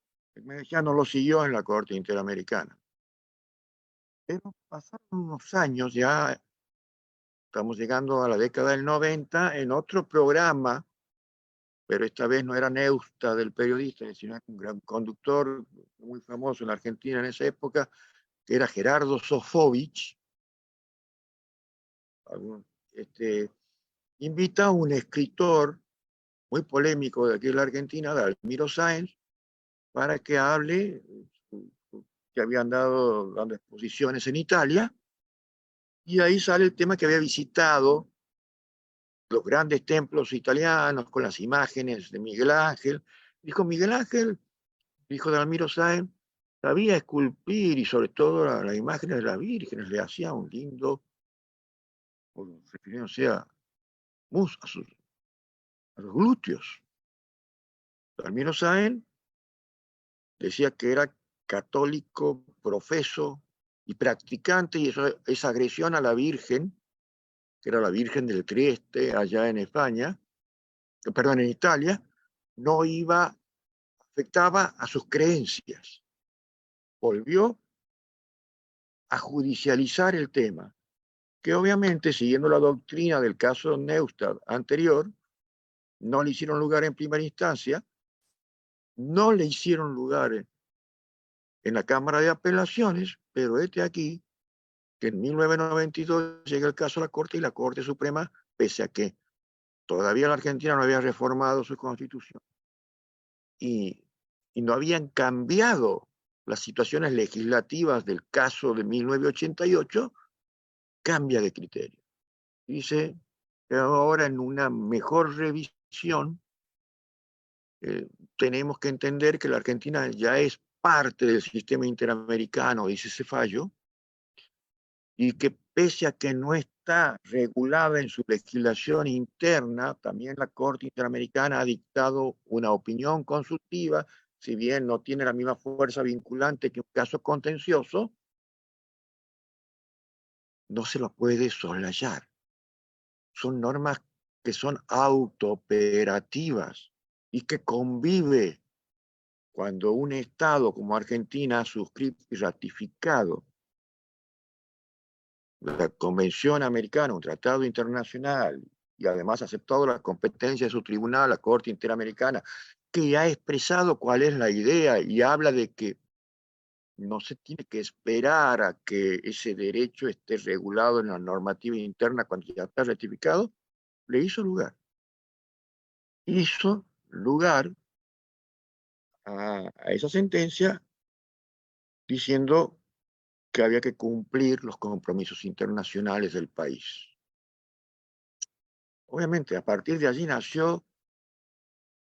Speaker 2: ya no lo siguió en la Corte Interamericana. Pero pasaron unos años, ya estamos llegando a la década del 90, en otro programa, pero esta vez no era Neusta del periodista, sino un gran conductor muy famoso en Argentina en esa época, que era Gerardo Sofovich. Este, invita a un escritor muy polémico de aquí de la Argentina, Dalmiro Sáenz, para que hable, que habían dando exposiciones en Italia, y ahí sale el tema que había visitado los grandes templos italianos con las imágenes de Miguel Ángel. Dijo Miguel Ángel, hijo de Almiro Sáenz, sabía esculpir y sobre todo las imágenes de las vírgenes, le hacía un lindo, refiriéndose a los glúteos. Almiro Sáenz decía que era católico, profeso y practicante, y esa agresión a la Virgen, que era la Virgen del Trieste allá en España, perdón, en Italia, no afectaba a sus creencias. Volvió a judicializar el tema, que obviamente, siguiendo la doctrina del caso Neustadt anterior, no le hicieron lugar en primera instancia, no le hicieron lugar en la Cámara de Apelaciones, pero aquí que en 1992 llega el caso a la Corte y la Corte Suprema, pese a que todavía la Argentina no había reformado su constitución y, y no habían cambiado las situaciones legislativas del caso de 1988, cambia de criterio. Dice que ahora en una mejor revisión tenemos que entender que la Argentina ya es parte del sistema interamericano, dice ese fallo, y que pese a que no está regulada en su legislación interna, también la Corte Interamericana ha dictado una opinión consultiva, si bien no tiene la misma fuerza vinculante que un caso contencioso, no se lo puede soslayar. Son normas que son autooperativas y que convive cuando un Estado como Argentina ha suscrito y ratificado la Convención Americana, un tratado internacional, y además ha aceptado la competencia de su tribunal, la Corte Interamericana, que ha expresado cuál es la idea y habla de que no se tiene que esperar a que ese derecho esté regulado en la normativa interna cuando ya está ratificado, le hizo lugar. Hizo lugar a esa sentencia diciendo que había que cumplir los compromisos internacionales del país. Obviamente, a partir de allí nació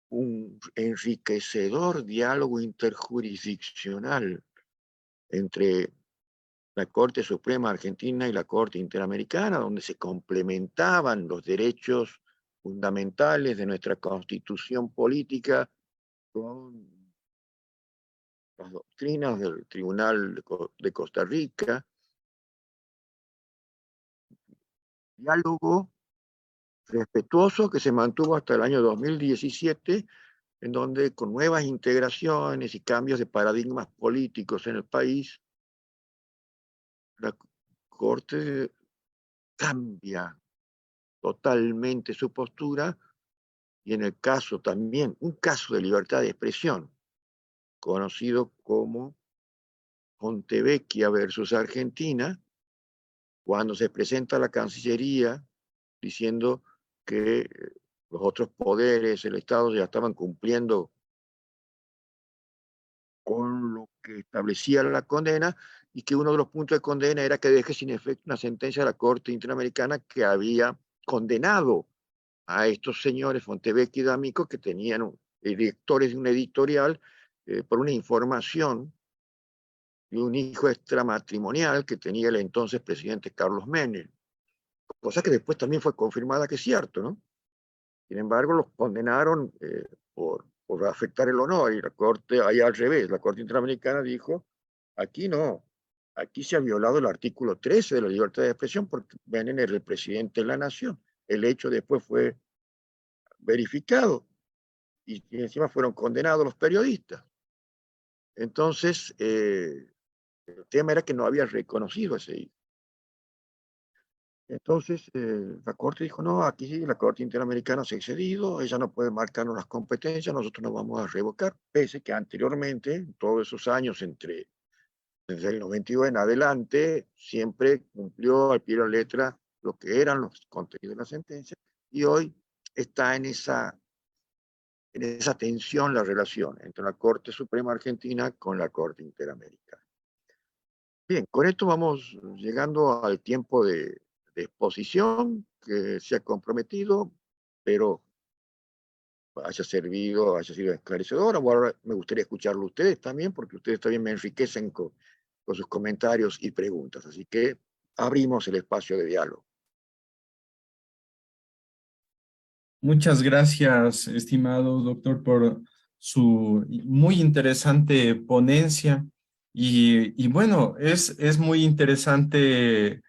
Speaker 2: un enriquecedor diálogo interjurisdiccional entre la Corte Suprema Argentina y la Corte Interamericana, donde se complementaban los derechos fundamentales de nuestra constitución política con las doctrinas del Tribunal de Costa Rica. Diálogo respetuoso que se mantuvo hasta el año 2017, en donde con nuevas integraciones y cambios de paradigmas políticos en el país, la Corte cambia totalmente su postura y en el caso también, un caso de libertad de expresión, conocido como Fontevecchia versus Argentina, cuando se presenta a la Cancillería diciendo que los otros poderes, el Estado ya estaban cumpliendo con lo que establecía la condena y que uno de los puntos de condena era que deje sin efecto una sentencia de la Corte Interamericana que había condenado a estos señores Fontevecchi y D'Amico, que tenían directores de un editorial por una información de un hijo extramatrimonial que tenía el entonces presidente Carlos Menem, cosa que después también fue confirmada que es cierto, ¿no? Sin embargo, los condenaron por afectar el honor y la Corte, ahí al revés, la Corte Interamericana dijo, aquí no, aquí se ha violado el artículo 13 de la libertad de expresión porque Menem era el presidente de la nación. El hecho después fue verificado y encima fueron condenados los periodistas. Entonces, el tema era que no había reconocido a ese hijo. Entonces, la Corte dijo, no, aquí la Corte Interamericana se ha excedido, ella no puede marcarnos las competencias, nosotros nos vamos a revocar, pese que anteriormente, todos esos años, desde el 92 en adelante, siempre cumplió al pie de la letra lo que eran los contenidos de la sentencia, y hoy está en esa tensión la relación entre la Corte Suprema Argentina con la Corte Interamericana. Bien, con esto vamos llegando al tiempo de exposición que se ha comprometido, pero haya servido, haya sido esclarecedor. Ahora me gustaría escucharlo a ustedes también, porque ustedes también me enriquecen con sus comentarios y preguntas. Así que abrimos el espacio de diálogo.
Speaker 1: Muchas gracias, estimado doctor, por su muy interesante ponencia. Y bueno, es muy interesante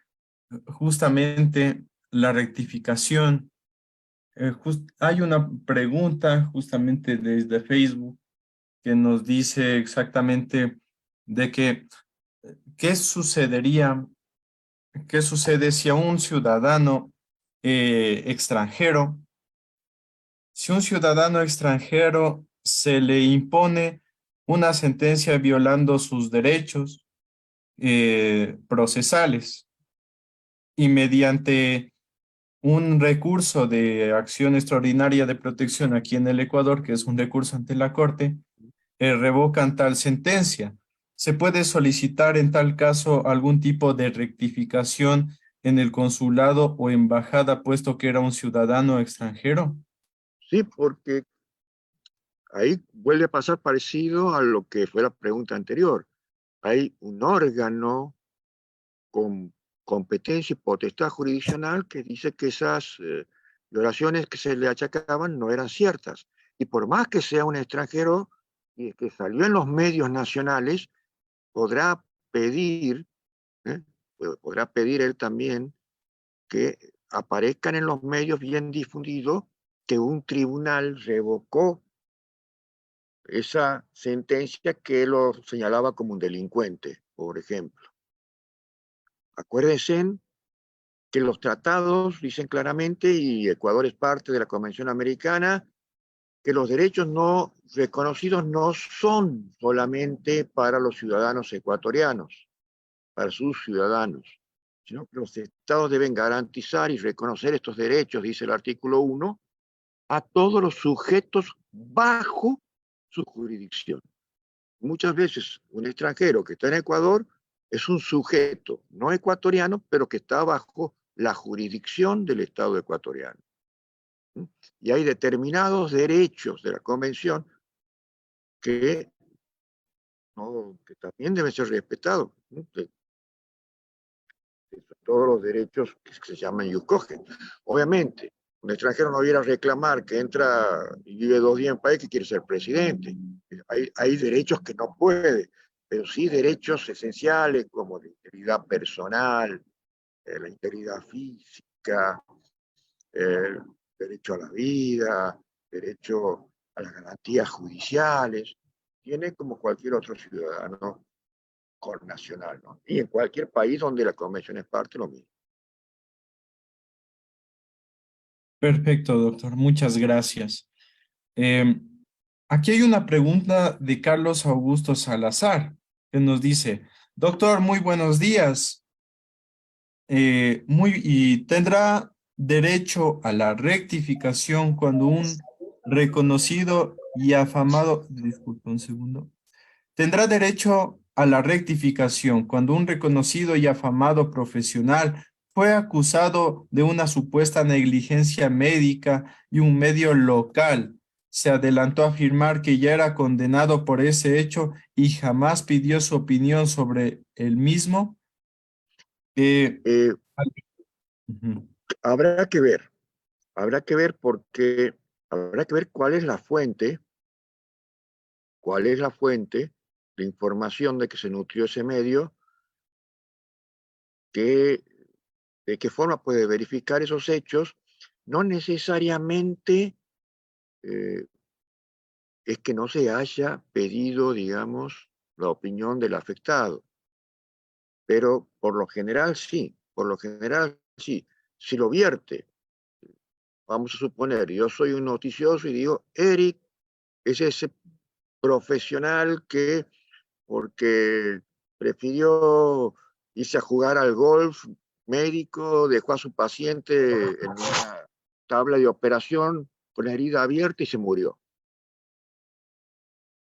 Speaker 1: justamente la rectificación. Hay una pregunta justamente desde Facebook que nos dice exactamente de que qué sucedería, qué sucede si a un ciudadano extranjero, si un ciudadano extranjero se le impone una sentencia violando sus derechos procesales y mediante un recurso de acción extraordinaria de protección aquí en el Ecuador, que es un recurso ante la Corte, revocan tal sentencia. ¿Se puede solicitar en tal caso algún tipo de rectificación en el consulado o embajada, puesto que era un ciudadano extranjero?
Speaker 2: Sí, porque ahí vuelve a pasar parecido a lo que fue la pregunta anterior. Hay un órgano con competencia y potestad jurisdiccional que dice que esas violaciones que se le achacaban no eran ciertas. Y por más que sea un extranjero y que salió en los medios nacionales, podrá pedir, ¿eh? Podrá pedir él también que aparezcan en los medios bien difundidos que un tribunal revocó esa sentencia que lo señalaba como un delincuente, por ejemplo. Acuérdense que los tratados dicen claramente, y Ecuador es parte de la Convención Americana, que los derechos no reconocidos no son solamente para los ciudadanos ecuatorianos, para sus ciudadanos, sino que los estados deben garantizar y reconocer estos derechos, dice el artículo 1, a todos los sujetos bajo su jurisdicción. Muchas veces un extranjero que está en Ecuador es un sujeto no ecuatoriano, pero que está bajo la jurisdicción del Estado ecuatoriano. Y hay determinados derechos de la Convención que, no, que también deben ser respetados. Todos los derechos que se llaman iucogen. Obviamente, un extranjero no viene a reclamar que entra y vive 2 días en país que quiere ser presidente. Hay derechos que no puede, pero sí derechos esenciales como la integridad personal, la integridad física, el derecho a la vida, derecho a las garantías judiciales. Tiene como cualquier otro ciudadano connacional, ¿no? Y en cualquier país donde la convención es parte, lo mismo.
Speaker 1: Perfecto, doctor. Muchas gracias. Eh, Aquí hay una pregunta de Carlos Augusto Salazar, que nos dice, doctor, muy buenos días. Y tendrá derecho a la rectificación cuando un reconocido y afamado, disculpe un segundo, tendrá derecho a la rectificación cuando un reconocido y afamado profesional fue acusado de una supuesta negligencia médica y un medio local se adelantó a afirmar que ya era condenado por ese hecho y jamás pidió su opinión sobre el mismo. Eh,
Speaker 2: Eh,
Speaker 1: Ujú.
Speaker 2: habrá que ver porque habrá que ver cuál es la fuente de información de que se nutrió ese medio, que, de qué forma puede verificar esos hechos. No necesariamente es que no se haya pedido, digamos, la opinión del afectado. Pero por lo general sí, por lo general sí. Si lo vierte, vamos a suponer, yo soy un noticioso y digo, Eric es ese profesional que, porque prefirió irse a jugar al golf médico, dejó a su paciente en una tabla de operación con la herida abierta y se murió.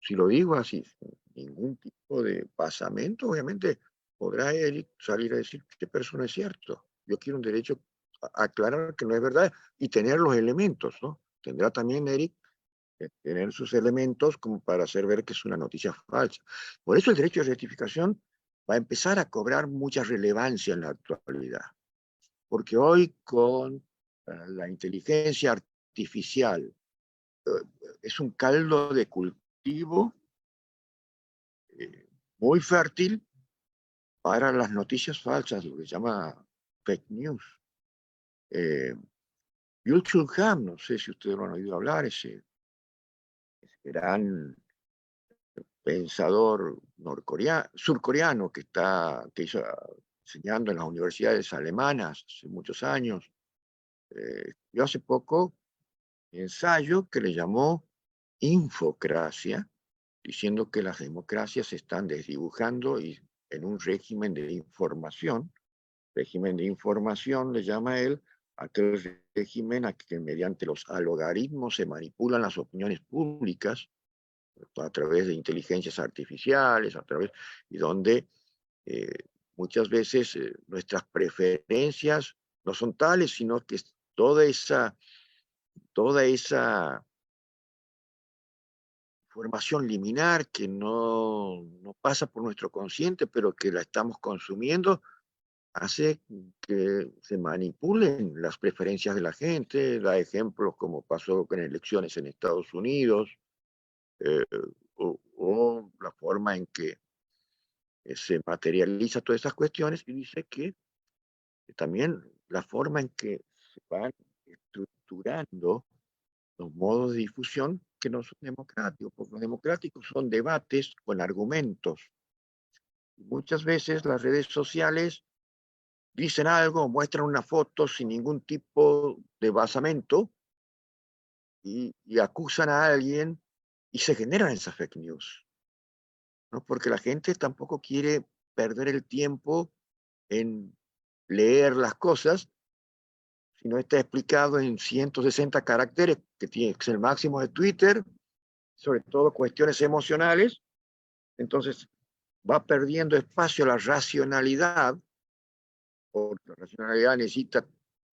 Speaker 2: Si lo digo así, sin ningún tipo de basamento, obviamente podrá Eric salir a decir qué persona es cierto. Yo quiero un derecho a aclarar que no es verdad y tener los elementos, ¿no? Tendrá también Eric que tener sus elementos como para hacer ver que es una noticia falsa. Por eso el derecho de rectificación va a empezar a cobrar mucha relevancia en la actualidad, porque hoy con la inteligencia artificial eh, es un caldo de cultivo muy fértil para las noticias falsas, lo que se llama fake news. Byung-Chul Han, no sé si ustedes lo han oído hablar, ese gran pensador surcoreano que hizo enseñando en las universidades alemanas hace muchos años. Yo hace poco un ensayo que le llamó infocracia, diciendo que las democracias se están desdibujando y en un régimen de información. Régimen de información le llama él aquel régimen a que mediante los algoritmos se manipulan las opiniones públicas a través de inteligencias artificiales, y donde eh, muchas veces nuestras preferencias no son tales, sino que toda esa información liminar que no pasa por nuestro consciente, pero que la estamos consumiendo, hace que se manipulen las preferencias de la gente. Da ejemplos como pasó con elecciones en Estados Unidos, eh, o la forma en que se materializa todas estas cuestiones, y dice que también la forma en que se van estructurando los modos de difusión que no son democráticos, porque los democráticos son debates con argumentos. Y muchas veces las redes sociales dicen algo, muestran una foto sin ningún tipo de basamento y acusan a alguien y se generan esas fake news, ¿no? Porque la gente tampoco quiere perder el tiempo en leer las cosas, si no está explicado en 160 caracteres, que tiene que ser el máximo de Twitter, sobre todo cuestiones emocionales. Entonces va perdiendo espacio la racionalidad, porque la racionalidad necesita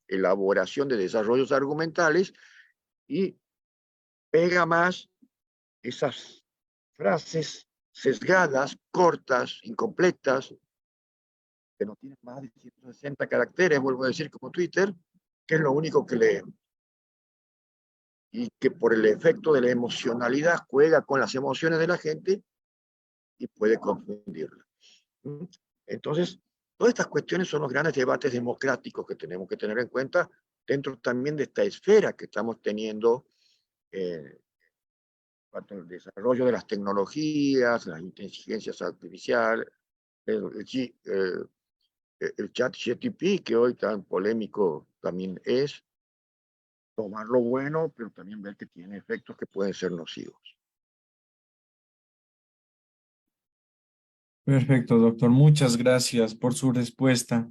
Speaker 2: elaboración de desarrollos argumentales, y pega más esas frases sesgadas, cortas, incompletas, que no tienen más de 160 caracteres, vuelvo a decir, como Twitter, que es lo único que lee, y que por el efecto de la emocionalidad juega con las emociones de la gente y puede confundirla. Entonces, todas estas cuestiones son los grandes debates democráticos que tenemos que tener en cuenta dentro también de esta esfera que estamos teniendo en cuanto al desarrollo de las tecnologías, las inteligencias artificiales, el chat GTP, que hoy tan polémico también es, tomar lo bueno, pero también ver que tiene efectos que pueden ser nocivos.
Speaker 1: Perfecto, doctor. Muchas gracias por su respuesta.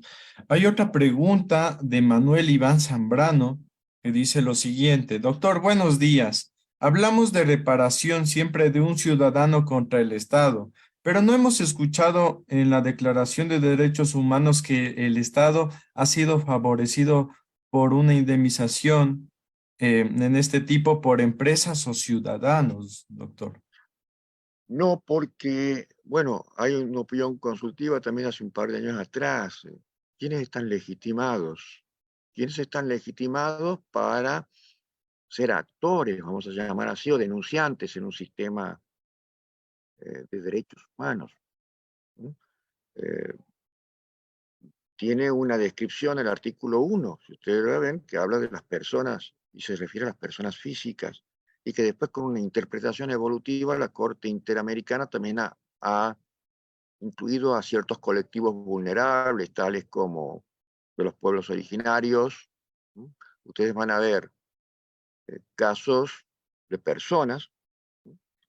Speaker 1: Hay otra pregunta de Manuel Iván Zambrano que dice lo siguiente. Doctor, buenos días. Hablamos de reparación siempre de un ciudadano contra el Estado, pero no hemos escuchado en la Declaración de Derechos Humanos que el Estado ha sido favorecido por una indemnización en este tipo por empresas o ciudadanos, doctor.
Speaker 2: No, porque, bueno, hay una opinión consultiva también hace un par de años atrás. ¿Quiénes están legitimados? ¿Quiénes están legitimados para ser actores, vamos a llamar así, o denunciantes en un sistema de derechos humanos? ¿No? Eh, Tiene una descripción el artículo 1, si ustedes lo ven, que habla de las personas y se refiere a las personas físicas, y que después con una interpretación evolutiva la Corte Interamericana también ha ha incluido a ciertos colectivos vulnerables, tales como de los pueblos originarios. Ustedes van a ver casos de personas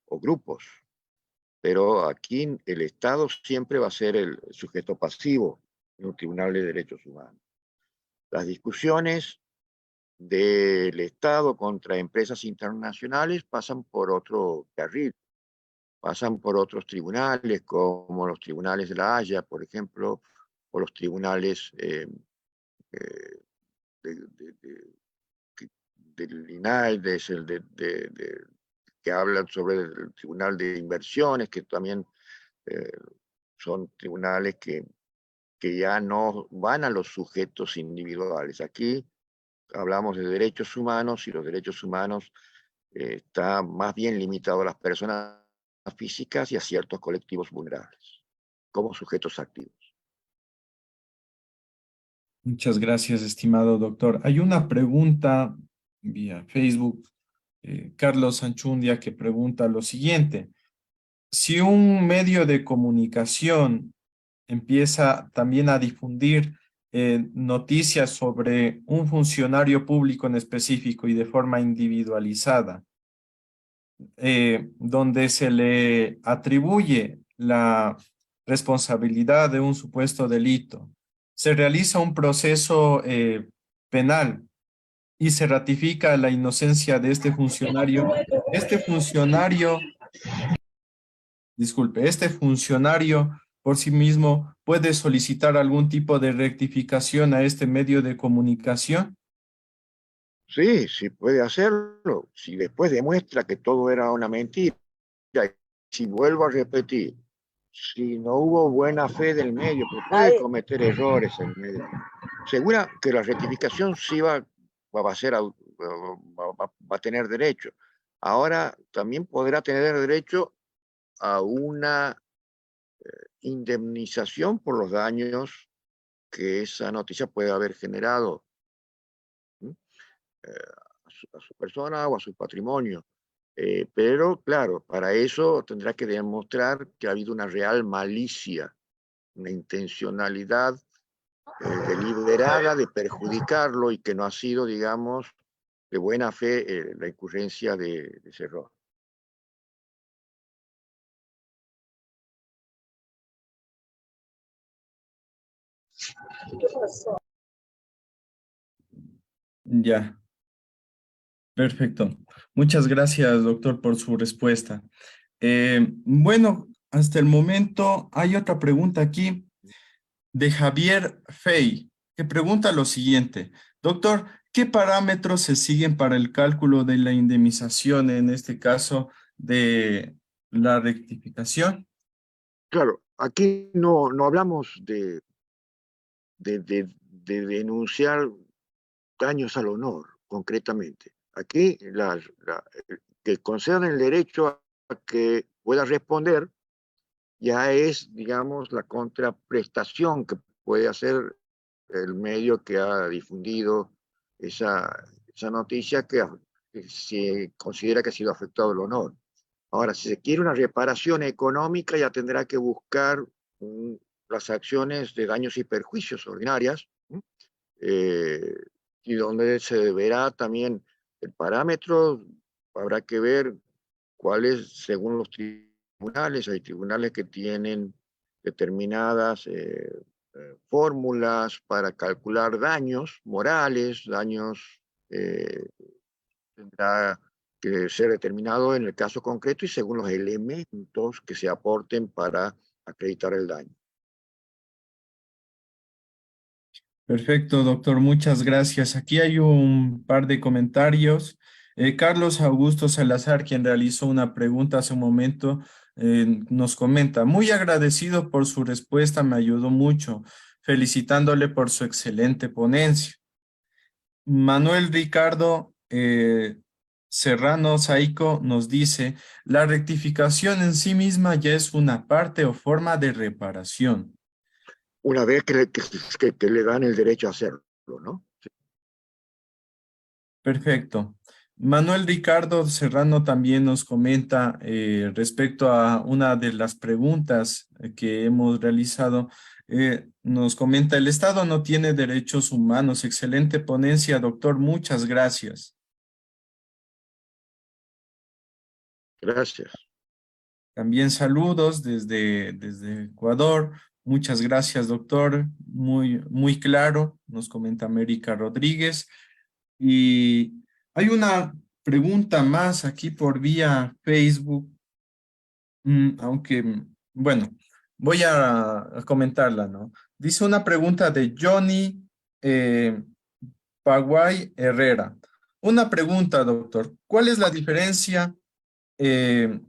Speaker 2: o grupos, pero aquí el Estado siempre va a ser el sujeto pasivo en un tribunal de derechos humanos. Las discusiones del Estado contra empresas internacionales pasan por otro carril, pasan por otros tribunales, como los tribunales de La Haya, por ejemplo, o los tribunales del INAIDES, que hablan sobre el Tribunal de Inversiones, que también son tribunales que ya no van a los sujetos individuales. Aquí hablamos de derechos humanos y los derechos humanos están más bien limitados a las personas físicas y a ciertos colectivos vulnerables, como sujetos activos.
Speaker 1: Muchas gracias, estimado doctor. Hay una pregunta vía Facebook, Carlos Anchundia, que pregunta lo siguiente. Si un medio de comunicación empieza también a difundir noticias sobre un funcionario público en específico y de forma individualizada, donde se le atribuye la responsabilidad de un supuesto delito, se realiza un proceso penal y se ratifica la inocencia de este funcionario, disculpe, este funcionario por sí mismo puede solicitar algún tipo de rectificación a este medio de comunicación.
Speaker 2: Sí, sí puede hacerlo. Si después demuestra que todo era una mentira, si vuelvo a repetir, si no hubo buena fe del medio, porque puede cometer errores el medio, segura que la rectificación sí va a tener derecho. Ahora también podrá tener derecho a una indemnización por los daños que esa noticia puede haber generado a su persona o a su patrimonio. Pero claro, para eso tendrá que demostrar que ha habido una real malicia, una intencionalidad deliberada de perjudicarlo y que no ha sido, digamos, de buena fe la incurrencia de ese error.
Speaker 1: Ya, perfecto. Muchas gracias, doctor, por su respuesta. Bueno, hasta el momento hay otra pregunta aquí de Javier Fey, que pregunta lo siguiente. Doctor, ¿qué parámetros se siguen para el cálculo de la indemnización, en este caso de la rectificación?
Speaker 2: Claro, aquí no hablamos de denunciar daños al honor, concretamente. Aquí que concedan el derecho a que pueda responder ya es, digamos, la contraprestación que puede hacer el medio que ha difundido esa noticia que se considera que ha sido afectado el honor. Ahora, si se quiere una reparación económica, ya tendrá que buscar las acciones de daños y perjuicios ordinarias, y donde se deberá también el parámetro, habrá que ver cuáles, según los tribunales, hay tribunales que tienen determinadas fórmulas para calcular daños morales, daños tendrá que ser determinado en el caso concreto y según los elementos que se aporten para acreditar el daño.
Speaker 1: Perfecto, doctor, muchas gracias. Aquí hay un par de comentarios. Carlos Augusto Salazar, quien realizó una pregunta hace un momento, nos comenta, muy agradecido por su respuesta, me ayudó mucho, felicitándole por su excelente ponencia. Manuel Ricardo Serrano Saico nos dice, la rectificación en sí misma ya es una parte o forma de reparación.
Speaker 2: Una vez que le dan el derecho a hacerlo, ¿no?
Speaker 1: Perfecto. Manuel Ricardo Serrano también nos comenta respecto a una de las preguntas que hemos realizado. Nos comenta, el Estado no tiene derechos humanos. Excelente ponencia, doctor. Muchas gracias.
Speaker 2: Gracias.
Speaker 1: También saludos desde Ecuador. Muchas gracias, doctor. Muy claro, nos comenta América Rodríguez. Y hay una pregunta más aquí por vía Facebook, aunque, bueno, voy a comentarla, ¿no? Dice una pregunta de Johnny eh, Paguay Herrera. Una pregunta, doctor. ¿Cuál es la diferencia eh,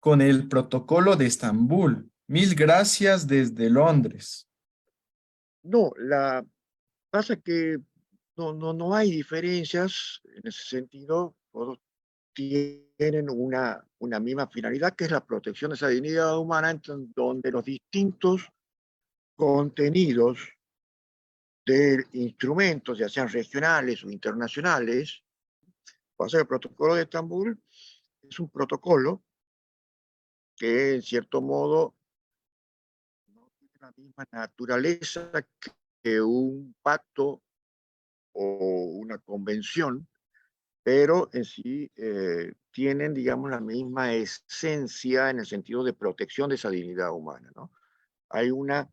Speaker 1: con el protocolo de Estambul? Mil gracias desde Londres.
Speaker 2: No, pasa que no hay diferencias en ese sentido. Todos tienen una misma finalidad, que es la protección de esa dignidad humana, donde los distintos contenidos de instrumentos, ya sean regionales o internacionales, pasa que el protocolo de Estambul es un protocolo que en cierto modo no tiene la misma naturaleza que un pacto o una convención, pero en sí tienen, digamos, la misma esencia en el sentido de protección de esa dignidad humana, ¿no? Hay una,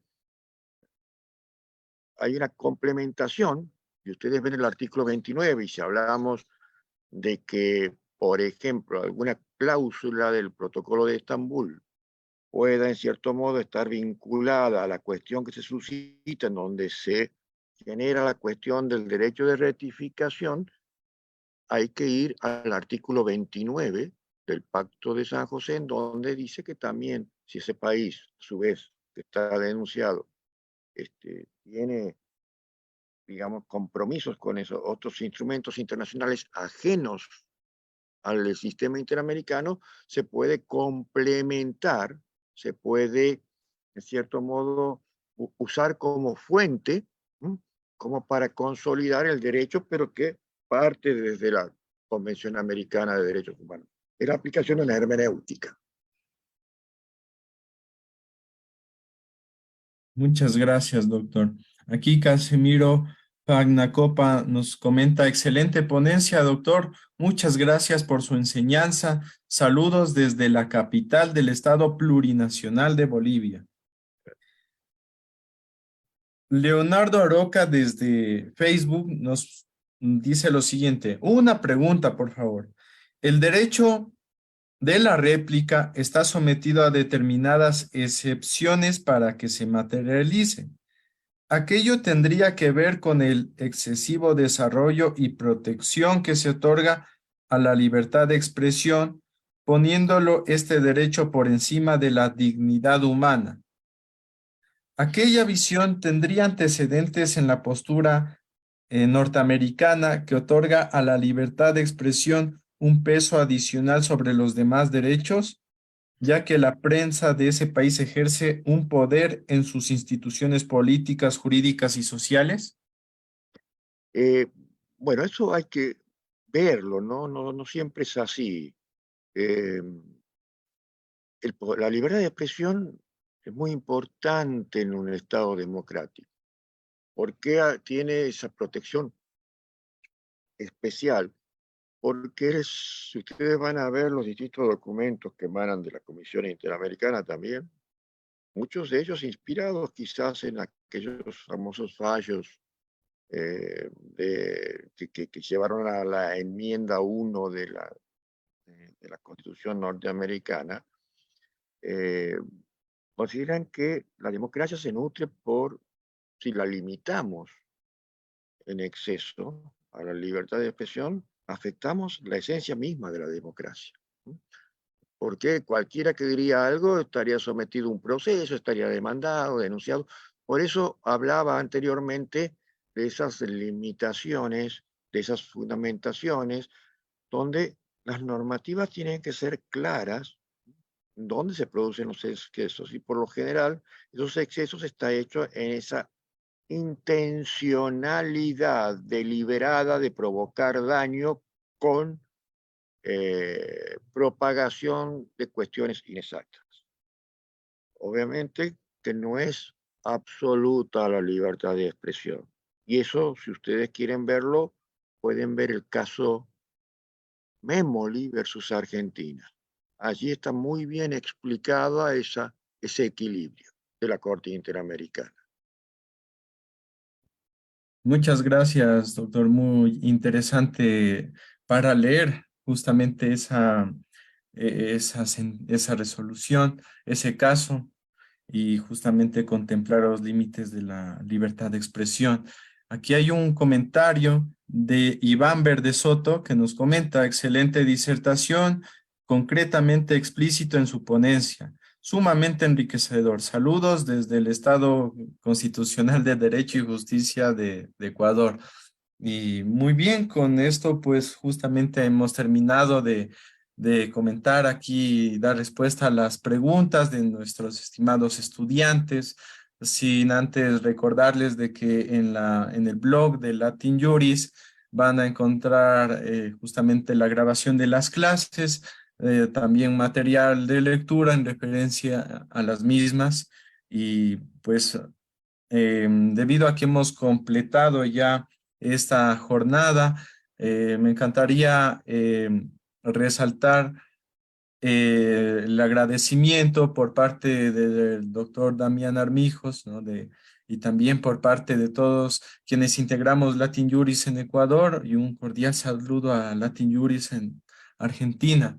Speaker 2: hay una complementación, y ustedes ven el artículo 29, y si hablamos de que, por ejemplo, alguna cláusula del protocolo de Estambul pueda, en cierto modo, estar vinculada a la cuestión que se suscita, en donde se genera la cuestión del derecho de rectificación, hay que ir al artículo 29 del Pacto de San José, en donde dice que también, si ese país, a su vez, que está denunciado, tiene, digamos, compromisos con esos otros instrumentos internacionales ajenos al sistema interamericano, se puede complementar, se puede, en cierto modo, usar como fuente, ¿m? Como para consolidar el derecho, pero que parte desde la Convención Americana de Derechos Humanos. Es la aplicación de la hermenéutica.
Speaker 1: Muchas gracias, doctor. Aquí Casimiro Pagnacopa nos comenta, excelente ponencia, doctor. Muchas gracias por su enseñanza. Saludos desde la capital del Estado Plurinacional de Bolivia. Leonardo Aroca desde Facebook nos dice lo siguiente. Una pregunta, por favor. ¿El derecho de la réplica está sometido a determinadas excepciones para que se materialice? Aquello tendría que ver con el excesivo desarrollo y protección que se otorga a la libertad de expresión, poniéndolo este derecho por encima de la dignidad humana. Aquella visión tendría antecedentes en la postura norteamericana que otorga a la libertad de expresión un peso adicional sobre los demás derechos, ya que la prensa de ese país ejerce un poder en sus instituciones políticas, jurídicas y sociales.
Speaker 2: Eh, bueno, eso hay que verlo, ¿no? No siempre es así. Eh, la libertad de expresión es muy importante en un Estado democrático. ¿Por qué tiene esa protección especial? Porque si ustedes van a ver los distintos documentos que emanan de la Comisión Interamericana también, muchos de ellos inspirados quizás en aquellos famosos fallos que llevaron a la enmienda 1 de la Constitución norteamericana, eh, consideran que la democracia se nutre si la limitamos en exceso a la libertad de expresión, afectamos la esencia misma de la democracia. Porque cualquiera que diría algo estaría sometido a un proceso, estaría demandado, denunciado. Por eso hablaba anteriormente de esas limitaciones, de esas fundamentaciones, donde las normativas tienen que ser claras, dónde se producen los excesos. Y por lo general, esos excesos están hechos en esa intencionalidad deliberada de provocar daño con propagación de cuestiones inexactas. Obviamente que no es absoluta la libertad de expresión. Y eso, si ustedes quieren verlo, pueden ver el caso Memoli versus Argentina. Allí está muy bien explicada ese equilibrio de la Corte Interamericana.
Speaker 1: Muchas gracias, doctor. Muy interesante para leer justamente esa resolución, ese caso, y justamente contemplar los límites de la libertad de expresión. Aquí hay un comentario de Iván Verde Soto que nos comenta: excelente disertación, concretamente explícito en su ponencia, sumamente enriquecedor. Saludos desde el Estado Constitucional de Derecho y Justicia de Ecuador. Y muy bien, con esto pues justamente hemos terminado de comentar aquí, dar respuesta a las preguntas de nuestros estimados estudiantes, sin antes recordarles de que en el blog de Latin Juris van a encontrar justamente la grabación de las clases, también material de lectura en referencia a las mismas, y pues debido a que hemos completado ya esta jornada, me encantaría resaltar el agradecimiento por parte del doctor Damián Armijos, ¿no? Y también por parte de todos quienes integramos Latin Juris en Ecuador, y un cordial saludo a Latin Juris en Argentina.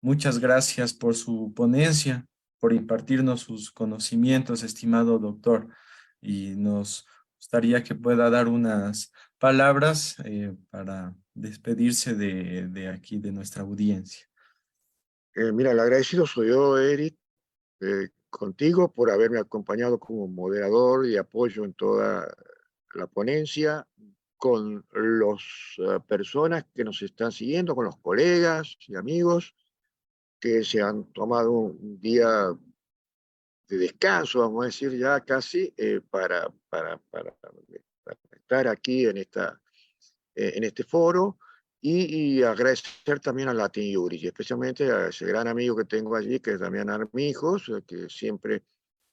Speaker 1: Muchas gracias por su ponencia, por impartirnos sus conocimientos, estimado doctor, y nos gustaría que pueda dar unas palabras para despedirse de aquí, de nuestra audiencia.
Speaker 2: Mira, el agradecido soy yo, Eric, contigo por haberme acompañado como moderador y apoyo en toda la ponencia, con las personas que nos están siguiendo, con los colegas y amigos que se han tomado un día de descanso, vamos a decir ya casi, para estar aquí en este foro, y agradecer también a Latin Juris, y especialmente a ese gran amigo que tengo allí, que es Damián Armijos, que siempre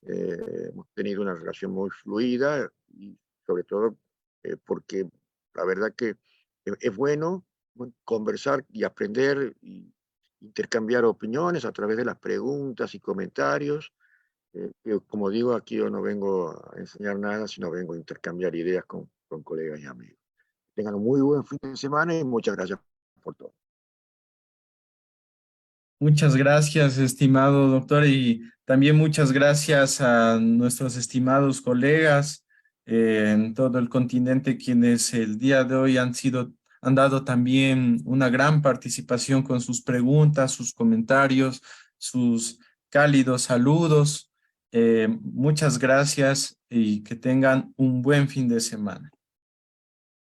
Speaker 2: hemos tenido una relación muy fluida, y sobre todo porque la verdad que es bueno conversar y aprender y intercambiar opiniones a través de las preguntas y comentarios. Como digo, aquí yo no vengo a enseñar nada, sino vengo a intercambiar ideas con colegas y amigos. Tengan un muy buen fin de semana y muchas gracias por todo.
Speaker 1: Muchas gracias, estimado doctor, y también muchas gracias a nuestros estimados colegas en todo el continente, quienes el día de hoy han dado también una gran participación con sus preguntas, sus comentarios, sus cálidos saludos. Muchas gracias y que tengan un buen fin de semana.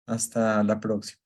Speaker 1: Hasta la próxima.